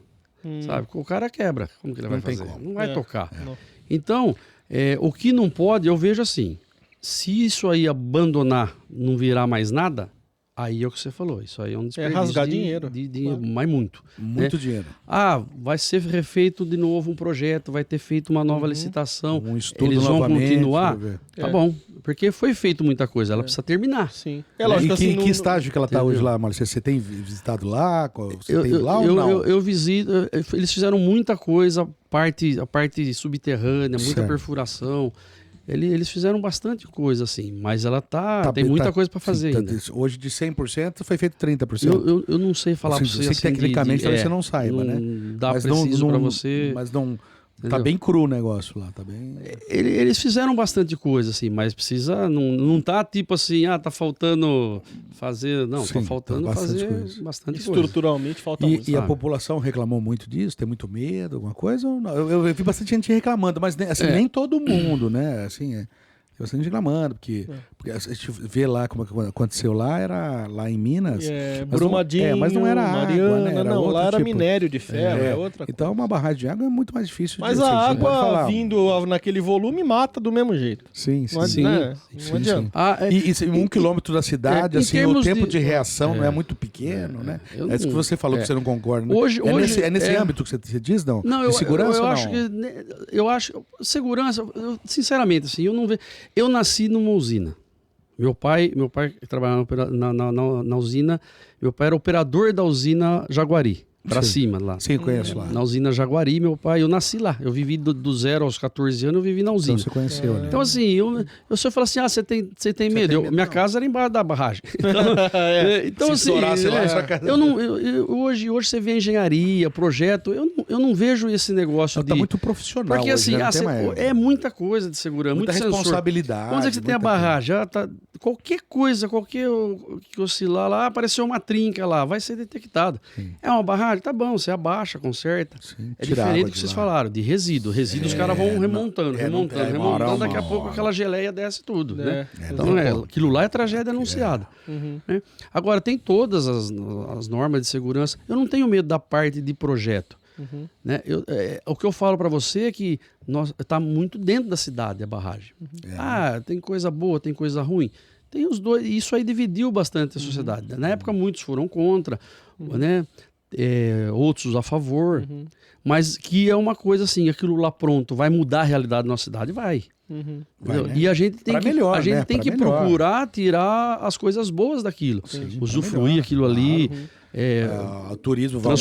Sabe? O cara quebra. Como que ele vai fazer? Não vai tocar. Então, o que não pode, eu vejo assim, se isso aí abandonar, não virar mais nada, aí é o que você falou, isso aí é um desperdício. Rasgar dinheiro. Mas muito. Muito dinheiro. Vai ser refeito de novo um projeto, vai ter feito uma nova licitação. Um estudo eles vão continuar. Tá bom, porque foi feito muita coisa, ela precisa terminar. Sim. Em que estágio que ela está hoje lá, Maurício? Você tem visitado lá? Você tem lá ou não? Eu visito, eles fizeram muita coisa, a parte subterrânea, muita perfuração. Eles fizeram bastante coisa, assim, mas ela tem muita coisa para fazer ainda. Hoje de 100% foi feito 30%. Eu não sei falar para você. Sei que tecnicamente talvez você não saiba, né? Dá preciso para você. Mas não... Tá bem cru o negócio lá, tá bem... Eles fizeram bastante coisa, assim, mas precisa... Não tá tipo assim, tá faltando fazer... Não, tá faltando fazer bastante coisa. Estruturalmente falta muito. E a população reclamou muito disso? Tem muito medo, alguma coisa? Ou não? Eu vi bastante gente reclamando, mas assim, nem todo mundo, né? Assim, bastante reclamando, porque a gente vê lá como aconteceu lá, era lá em Minas. Brumadinho, mas não era água, né? Era lá era minério de ferro, outra coisa. Então uma barragem de água é muito mais difícil. Mas a água vindo naquele volume mata do mesmo jeito. Sim. Não adianta. E 1 quilômetro da cidade, assim, o tempo de reação não é muito pequeno, né? É isso que você falou que você não concorda. Né? É nesse âmbito que você diz, não? Não, de segurança eu acho segurança, sinceramente, assim, eu não vejo. Eu nasci numa usina. Meu pai trabalhava na usina. Meu pai era operador da usina Jaguari, pra cima lá. Sim, conheço lá. Na usina Jaguari, meu pai, eu nasci lá. Eu vivi do 0 aos 14 anos, eu vivi na usina. Então você conheceu, né? Então assim, eu só falo assim, você tem medo. Minha casa era embaixo da barragem. Então assim, hoje você vê engenharia, projeto, eu não vejo esse negócio Tá muito profissional. Porque assim, é muita coisa de segurança, muita responsabilidade. Vamos dizer que você tem a barragem, qualquer coisa, qualquer que oscilar lá, apareceu uma trinca lá, vai ser detectado. É uma barragem? Tá bom, você abaixa, conserta. É diferente do que vocês falaram, de resíduo. Resíduo os caras vão remontando, daqui a pouco aquela geleia desce tudo, né? Então, aquilo lá é tragédia anunciada. Né? Agora, tem todas as normas de segurança. Eu não tenho medo da parte de projeto. Né? O que eu falo para você é que está muito dentro da cidade a barragem. Tem coisa boa, tem coisa ruim. Tem os dois, e isso aí dividiu bastante a sociedade. Na época muitos foram contra, né? Outros a favor, mas que é uma coisa assim, aquilo lá pronto, vai mudar a realidade da nossa cidade? Vai. Vai, né? E a gente tem que procurar tirar as coisas boas daquilo, usufruir aquilo ali. O turismo vai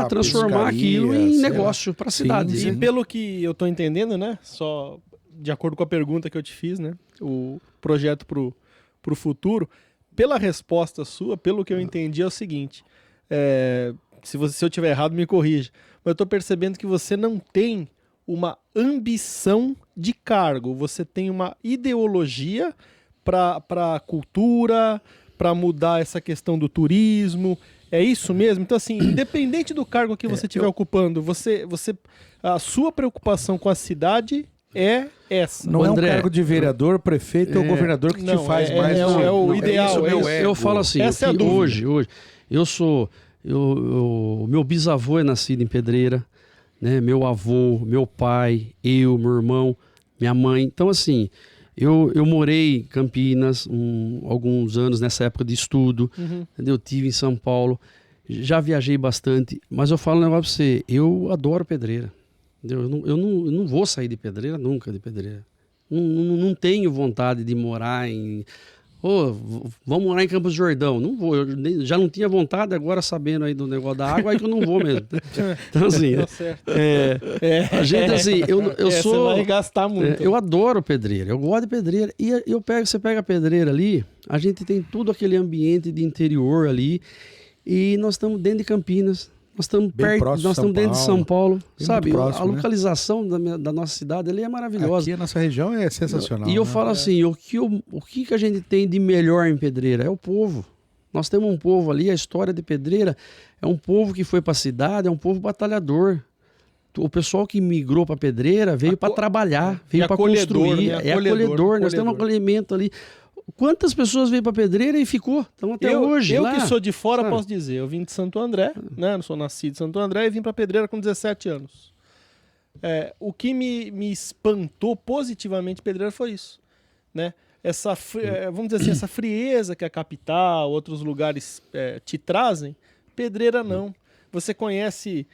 transformar aquilo em negócio para a cidade. E pelo que eu estou entendendo, né? Só de acordo com a pergunta que eu te fiz, né? O projeto pro futuro, pela resposta sua, pelo que eu entendi, é o seguinte: se eu tiver errado, me corrija. Mas eu estou percebendo que você não tem uma ambição de cargo, você tem uma ideologia para a cultura, para mudar essa questão do turismo. É isso mesmo? Então, assim, independente do cargo que você estiver ocupando, a sua preocupação com a cidade é essa. Não André, é um cargo de vereador, prefeito ou governador que te faz mais... É o ideal. Eu falo assim, hoje, meu bisavô é nascido em Pedreira, né? Meu avô, meu pai, meu irmão, minha mãe. Então, assim, eu morei em Campinas alguns anos nessa época de estudo, entendeu? Eu estive em São Paulo, já viajei bastante, mas eu falo um negócio pra você, eu adoro Pedreira. Entendeu? Eu não vou sair de Pedreira nunca, de Pedreira. Não tenho vontade de morar em Vamos morar em Campos do Jordão. Não vou, já não tinha vontade, agora sabendo aí do negócio da água, aí que eu não vou mesmo. Então, assim, a gente, assim, eu sou... Você vai gastar muito. Eu adoro pedreira, eu gosto de pedreira. E você pega a pedreira ali, a gente tem todo aquele ambiente de interior ali, e nós estamos dentro de Campinas. Nós estamos perto, nós estamos dentro de São Paulo, sabe? Próximo, a localização da nossa cidade ali é maravilhosa. Aqui a nossa região é sensacional. E eu falo assim, o que a gente tem de melhor em Pedreira? É o povo. Nós temos um povo ali, a história de Pedreira é um povo que foi para a cidade, é um povo batalhador. O pessoal que migrou para Pedreira veio para trabalhar, veio para construir. Né? É acolhedor, nós temos um acolhimento ali. Quantas pessoas veio para Pedreira e ficou? Então até hoje. Eu lá, que sou de fora posso dizer, eu vim de Santo André, né? Eu sou nascido de Santo André e vim para Pedreira com 17 anos. O que me espantou positivamente em Pedreira foi isso, né? Vamos dizer assim, essa frieza que a capital, outros lugares te trazem, Pedreira não. Você conhece,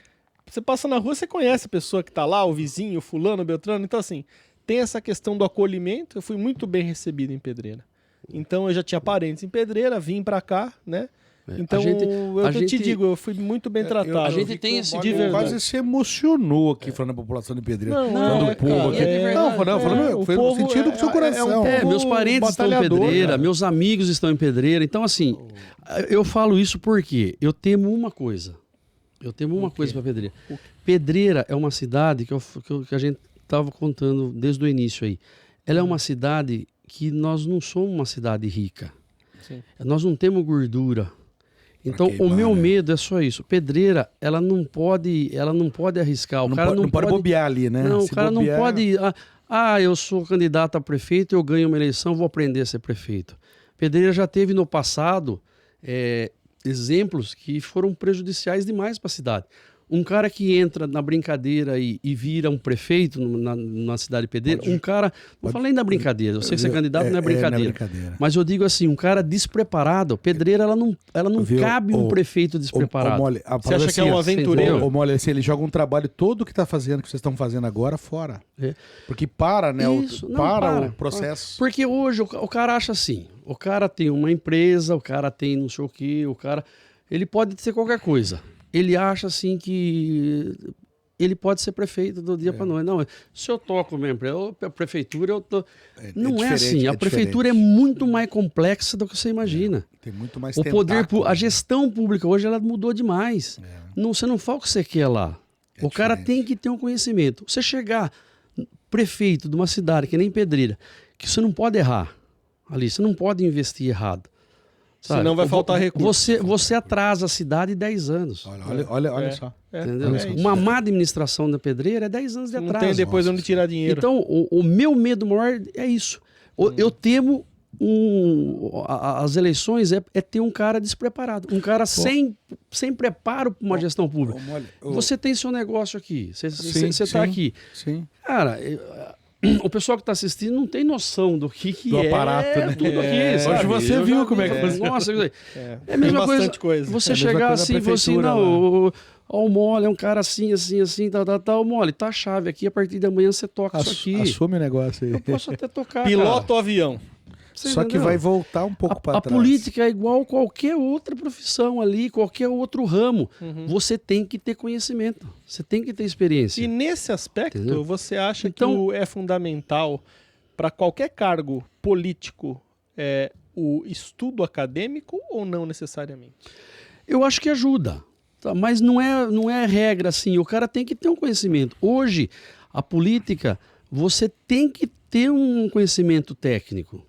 você passa na rua, você conhece a pessoa que está lá, o vizinho, o fulano, o beltrano. Então assim, tem essa questão do acolhimento. Eu fui muito bem recebido em Pedreira. Então eu já tinha parentes em Pedreira, vim pra cá, né? Então eu te digo, eu fui muito bem tratado. A gente tem esse quase se emocionou aqui falando da população de Pedreira. Falando do povo aqui. Foi no sentido do seu coração. Meus parentes estão em Pedreira, meus amigos estão em Pedreira. Então assim, eu falo isso porque eu temo uma coisa. Eu temo uma coisa para Pedreira. Pedreira é uma cidade que a gente estava contando desde o início aí. Ela é uma cidade que nós não somos uma cidade rica. Sim. Nós não temos gordura. Então, o meu medo é só isso. Pedreira, ela não pode arriscar. O cara não pode bobear ali, né? Não, o cara não pode... eu sou candidato a prefeito, eu ganho uma eleição, vou aprender a ser prefeito. Pedreira já teve no passado exemplos que foram prejudiciais demais para a cidade. Um cara que entra na brincadeira e vira um prefeito na cidade de Pedreira, não falo nem da brincadeira, eu sei que ser candidato não é brincadeira, mas eu digo assim, um cara despreparado, Pedreira, ela não cabe um prefeito despreparado. Você acha que é um aventureiro? Mole, assim, ele joga um trabalho todo que tá fazendo, que vocês estão fazendo agora, fora. Porque para, né? Para o processo. Porque hoje o cara acha assim, o cara tem uma empresa, o cara tem não sei o quê, ele pode ser qualquer coisa. Ele acha assim que ele pode ser prefeito do dia para noite. Não, se eu toco minha empresa, a prefeitura, eu tô... Não é assim. A prefeitura é muito mais complexa do que você imagina. Tem muito mais o poder, a gestão pública hoje ela mudou demais. Você não fala o que você quer lá. O cara tem que ter um conhecimento. Você chegar prefeito de uma cidade que nem Pedreira, que você não pode errar ali, você não pode investir errado. Sabe? Senão vai faltar recurso. Você atrasa a cidade 10 anos. Olha só. Entendeu? Uma má administração da Pedreira é 10 anos de atraso. Não tem depois onde tirar dinheiro. Então, o meu medo maior é isso. Eu temo as eleições é ter um cara despreparado. Um cara sem preparo para uma gestão pública. Você tem seu negócio aqui. Você está aqui. Sim. Cara... O pessoal que está assistindo não tem noção do que do aparato, né? Tudo aqui, sabe? Hoje você viu como é que funciona. Nossa, é a mesma coisa. Você chegar assim e falar assim, não, o Mole é um cara assim, tal, Mole, tá a chave aqui, a partir de amanhã você toca isso aqui. Assume o negócio aí. Eu posso até tocar, Pilota o avião. Só que vai voltar um pouco para trás. A política é igual qualquer outra profissão ali, qualquer outro ramo. Você tem que ter conhecimento, você tem que ter experiência. E nesse aspecto, você acha que é fundamental para qualquer cargo político o estudo acadêmico ou não necessariamente? Eu acho que ajuda, tá? Mas não é regra assim. O cara tem que ter um conhecimento. Hoje, a política, você tem que ter um conhecimento técnico.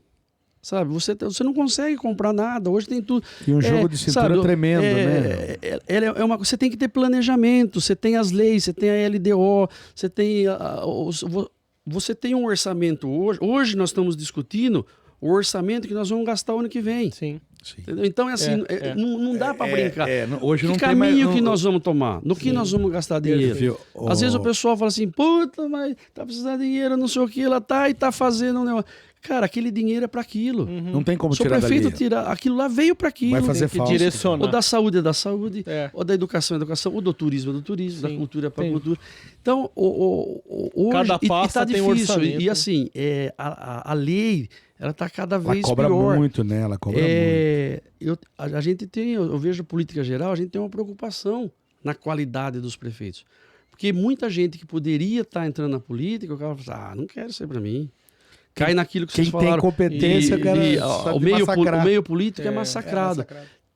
Sabe, você não consegue comprar nada, hoje tem tudo. E um jogo de cintura tremendo, né? Você tem que ter planejamento, você tem as leis, você tem a LDO, você tem, você tem um orçamento hoje. Hoje nós estamos discutindo o orçamento que nós vamos gastar o ano que vem. Sim. Entendeu? Então, não dá para brincar. Hoje que caminho que nós vamos tomar? No que nós vamos gastar dinheiro? Às vezes o pessoal fala assim, puta, mas tá precisando de dinheiro, não sei o que, ela tá e tá fazendo um negócio. Cara, aquele dinheiro é para aquilo. Não tem como tirar dali. Se o prefeito tirar, aquilo lá veio para aquilo. Vai fazer que falta. direcionar. Ou da saúde é da saúde, ou da educação é da educação, ou do turismo é do turismo, da cultura é para a cultura. Então, hoje cada pasta tá tem difícil. orçamento. E assim, a lei, ela está cada vez ela cobra pior. muito, né? Ela cobra muito. A gente tem, eu vejo política geral, a gente tem uma preocupação na qualidade dos prefeitos. Porque muita gente que poderia estar entrando na política, o cara fala, não quero ser para mim. Cai naquilo que vocês falaram. Quem tem competência, o meio político é massacrado.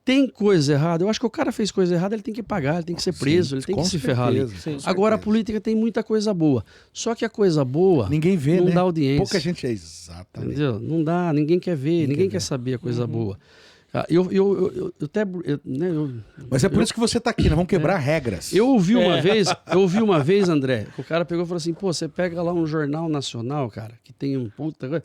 Tem coisa errada. Eu acho que o cara fez coisa errada, ele tem que pagar, ele tem que ser preso, ele tem que se ferrar ali. Agora, a política tem muita coisa boa. Só que a coisa boa ninguém vê, não dá audiência. Pouca gente é exatamente. Entendeu? Não dá, ninguém quer ver, ninguém quer saber a coisa boa. Mas é por isso que você está aqui, nós vamos quebrar regras. Eu ouvi uma vez, André, que o cara pegou e falou assim, pô, você pega lá um jornal nacional, cara, que tem um puta...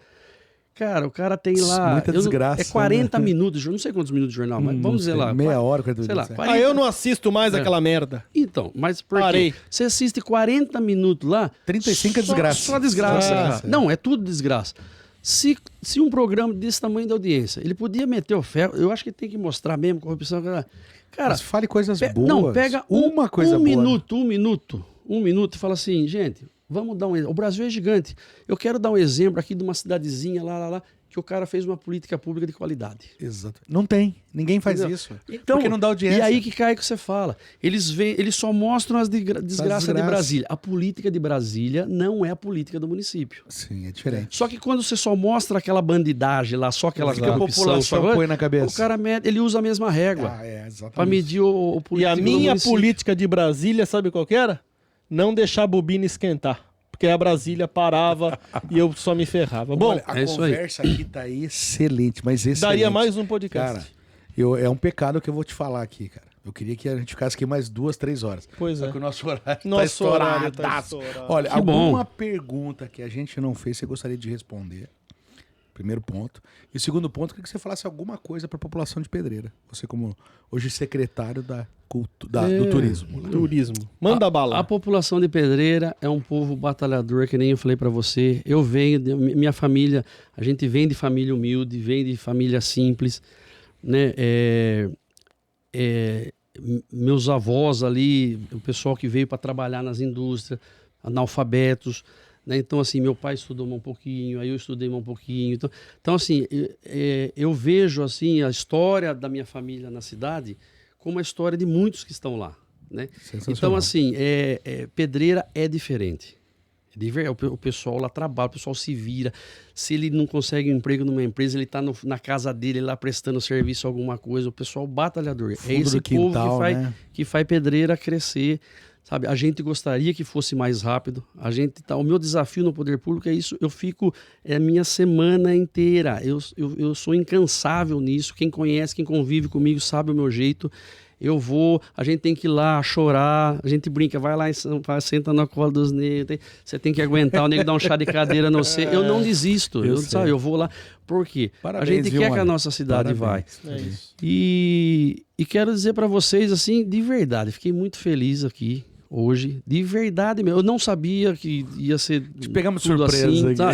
Cara, o cara tem lá... Muita desgraça. É 40 minutos, não sei quantos minutos de jornal, mas vamos dizer lá. Meia hora, 40 minutos. Sei lá, eu não assisto mais aquela merda. Então, mas por quê? Você assiste 40 minutos lá... 35 é desgraça. Só desgraça. Não, é tudo desgraça. Se um programa desse tamanho da audiência, ele podia meter o ferro, eu acho que tem que mostrar mesmo corrupção. Cara, mas fale coisas boas. Não, pega uma coisa boa. Um minuto e fala assim, gente, vamos dar um exemplo. O Brasil é gigante. Eu quero dar um exemplo aqui de uma cidadezinha lá, que o cara fez uma política pública de qualidade. Exato. Não tem. Ninguém faz isso. Então, porque não dá audiência. E aí que cai o que você fala. Eles só mostram as desgraças de Brasília. A política de Brasília não é a política do município. Sim, é diferente. Só que quando você só mostra aquela bandidagem lá, só aquela que a população põe na cabeça. O cara ele usa a mesma régua para medir o político. E a minha política de Brasília, sabe qual que era? Não deixar a bobina esquentar. Porque a Brasília parava e eu só me ferrava. Bom, olha, a conversa aqui tá excelente, mas excelente. Daria mais um podcast. Cara, é um pecado que eu vou te falar aqui, cara. Eu queria que a gente ficasse aqui mais 2, 3 horas. Pois Só é. que o nosso horário tá estourado. Olha, que alguma bom. pergunta que a gente não fez, você gostaria de responder? Primeiro ponto. E o segundo ponto, eu queria que você falasse alguma coisa para a população de Pedreira. Você como hoje secretário do turismo. Turismo. Manda bala. A população de Pedreira é um povo batalhador, que nem eu falei para você. Eu venho, minha família, a gente vem de família humilde, vem de família simples, né? Meus avós ali, o pessoal que veio para trabalhar nas indústrias, analfabetos, né? Então, assim, meu pai estudou um pouquinho, aí eu estudei um pouquinho. Então assim, eu vejo assim, a história da minha família na cidade como a história de muitos que estão lá, né? Então, assim, Pedreira é diferente. O pessoal lá trabalha, o pessoal se vira. Se ele não consegue um emprego numa empresa, ele está na casa dele lá prestando serviço a alguma coisa. O pessoal batalhador. Fundo é esse quintal, povo né? que faz Pedreira crescer. Sabe, a gente gostaria que fosse mais rápido. O meu desafio no poder público é isso. Eu fico a minha semana inteira. Eu sou incansável nisso. Quem conhece, quem convive comigo sabe o meu jeito. A gente tem que ir lá chorar, a gente brinca, vai lá, senta no colo dos negros, você tem que aguentar, o nego dá um chá de cadeira no você. Eu não desisto, eu vou lá. Por quê? Parabéns, a gente quer que a nossa cidade vai. E quero dizer para vocês, assim, de verdade, fiquei muito feliz aqui hoje, de verdade mesmo. Eu não sabia que ia ser Te pegamos tudo surpresa assim, tá?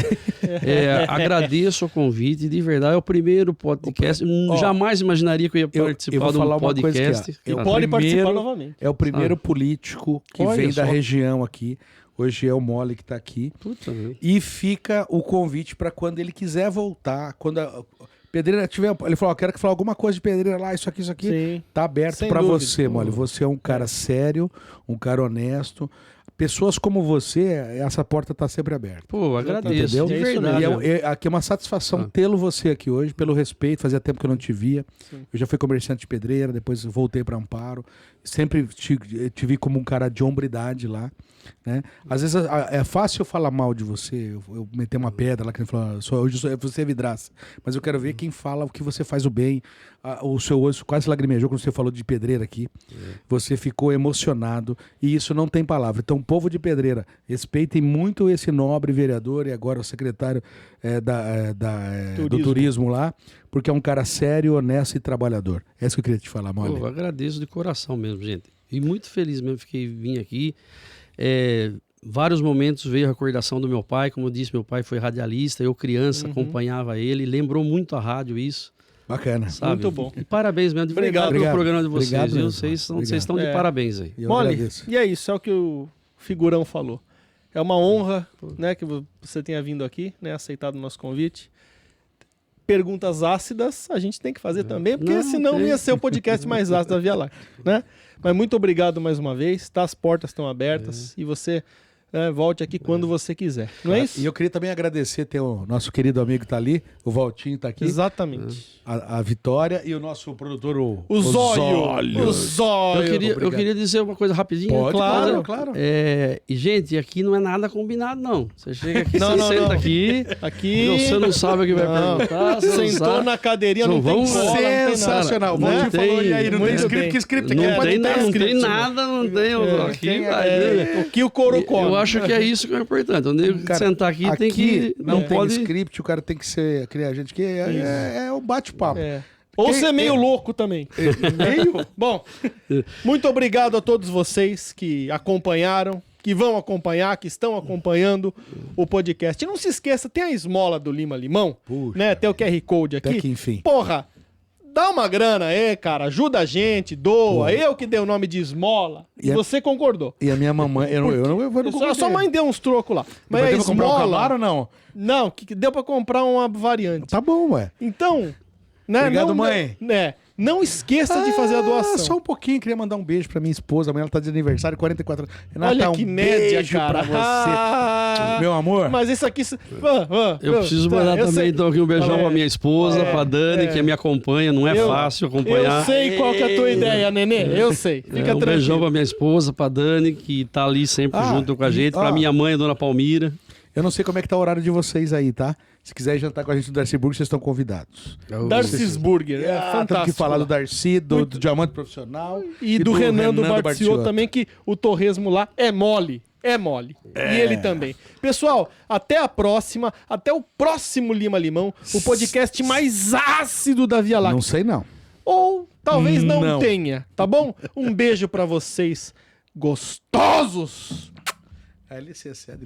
Agradeço o convite, de verdade. É o primeiro podcast. Jamais imaginaria que eu ia participar de um podcast. Pode participar novamente. É o primeiro político que vem da região aqui. Hoje é o Mole que está aqui. Puta, e fica o convite para quando ele quiser voltar, quando Pedreira tiver... Ele falou, quero que falar alguma coisa de Pedreira lá, isso aqui. Sim. Tá aberto para você, Mole. Você é um cara sério, um cara honesto. Pessoas como você, essa porta tá sempre aberta. Pô, agradeço. Entendeu? De verdade. Aqui é uma satisfação tê-lo você aqui hoje, pelo respeito. Fazia tempo que eu não te via. Sim. Eu já fui comerciante de Pedreira, depois voltei para Amparo. Sempre te vi como um cara de hombridade lá. Né? Às vezes é fácil eu falar mal de você, eu meter uma pedra lá que ele falou, hoje você é vidraça, mas eu quero ver quem fala o que você faz o bem. O seu olho quase lagrimejou quando você falou de Pedreira aqui. Você ficou emocionado e isso não tem palavra. Então, povo de Pedreira, respeitem muito esse nobre vereador e agora o secretário do turismo lá, porque é um cara sério, honesto e trabalhador. É isso que eu queria te falar, Mole. Eu agradeço de coração mesmo, gente. E muito feliz mesmo, vim aqui. vários momentos veio a recordação do meu pai. Como eu disse, meu pai foi radialista, eu criança acompanhava ele, lembrou muito a rádio isso. Bacana. Sabe? Muito bom. E parabéns mesmo, de verdade, pelo programa de vocês. Obrigado viu? mesmo. Vocês estão de parabéns aí. Mole, e é isso, é o que o figurão falou. É uma honra, né, que você tenha vindo aqui, né, aceitado o nosso convite. Perguntas ácidas a gente tem que fazer também, porque senão não ia ser o podcast mais ácido da Via Láctea, né? Mas muito obrigado mais uma vez, tá? As portas estão abertas e você volte aqui quando você quiser, não é isso? E eu queria também agradecer, o nosso querido amigo tá ali, o Valtinho tá aqui. Exatamente. A Vitória e o nosso produtor, o Zóio. O Zóio. Eu queria dizer uma coisa rapidinho. Pode, claro. claro. E, gente, aqui não é nada combinado, não. Você chega aqui, você senta aqui, você não sabe o que vai perguntar. Você sentou na cadeirinha, não tem cola, sensacional. Não tem nada, Você falou, e aí, não tem script, que script aqui? Não tem nada, não tem. O que o couro come. Eu acho que é isso que é importante. O nego sentar aqui tem que... Não tem script, o cara tem que ser... A gente que é o bate-papo. Ou ser meio louco também. Meio? Bom, muito obrigado a todos vocês que acompanharam, que vão acompanhar, que estão acompanhando o podcast. E não se esqueça, tem a esmola do Lima Limão, né? Tem o QR Code aqui. Até que enfim. Porra, dá uma grana aí, cara. Ajuda a gente, doa. Eu que dei o nome de esmola. E você concordou. E a minha mamãe... Eu vou a sua mãe deu uns trocos lá. Mas a esmola... comprar um Camaro ou não? Não, que deu pra comprar uma variante. Tá bom, ué. Então... Né, obrigado, mãe. Não esqueça de fazer a doação. Só um pouquinho, queria mandar um beijo pra minha esposa. Amanhã ela tá de aniversário, 44 anos. Renata, olha que média, cara. Pra você. Meu amor. Mas isso aqui... eu preciso mandar também então, aqui um beijão pra minha esposa, pra Dani, que me acompanha. Não é fácil acompanhar. Eu sei qual que é a tua ideia, Nenê. Eu sei. Fica tranquilo. Beijão pra minha esposa, pra Dani, que tá ali sempre junto com a gente. Pra minha mãe, a dona Palmira. Eu não sei como é que tá o horário de vocês aí, tá? Se quiser jantar com a gente no Darcy Burger, vocês estão convidados. Darcy's Burger, fantástico. Temos que falar do Darcy, do Diamante Profissional. E do Renan do Barciotto também, que o torresmo lá é mole. É mole. E ele também. Pessoal, até a próxima. Até o próximo Lima Limão. O podcast mais ácido da Via Láctea. Não sei não. Ou talvez não tenha, tá bom? Um beijo pra vocês gostosos. Licença,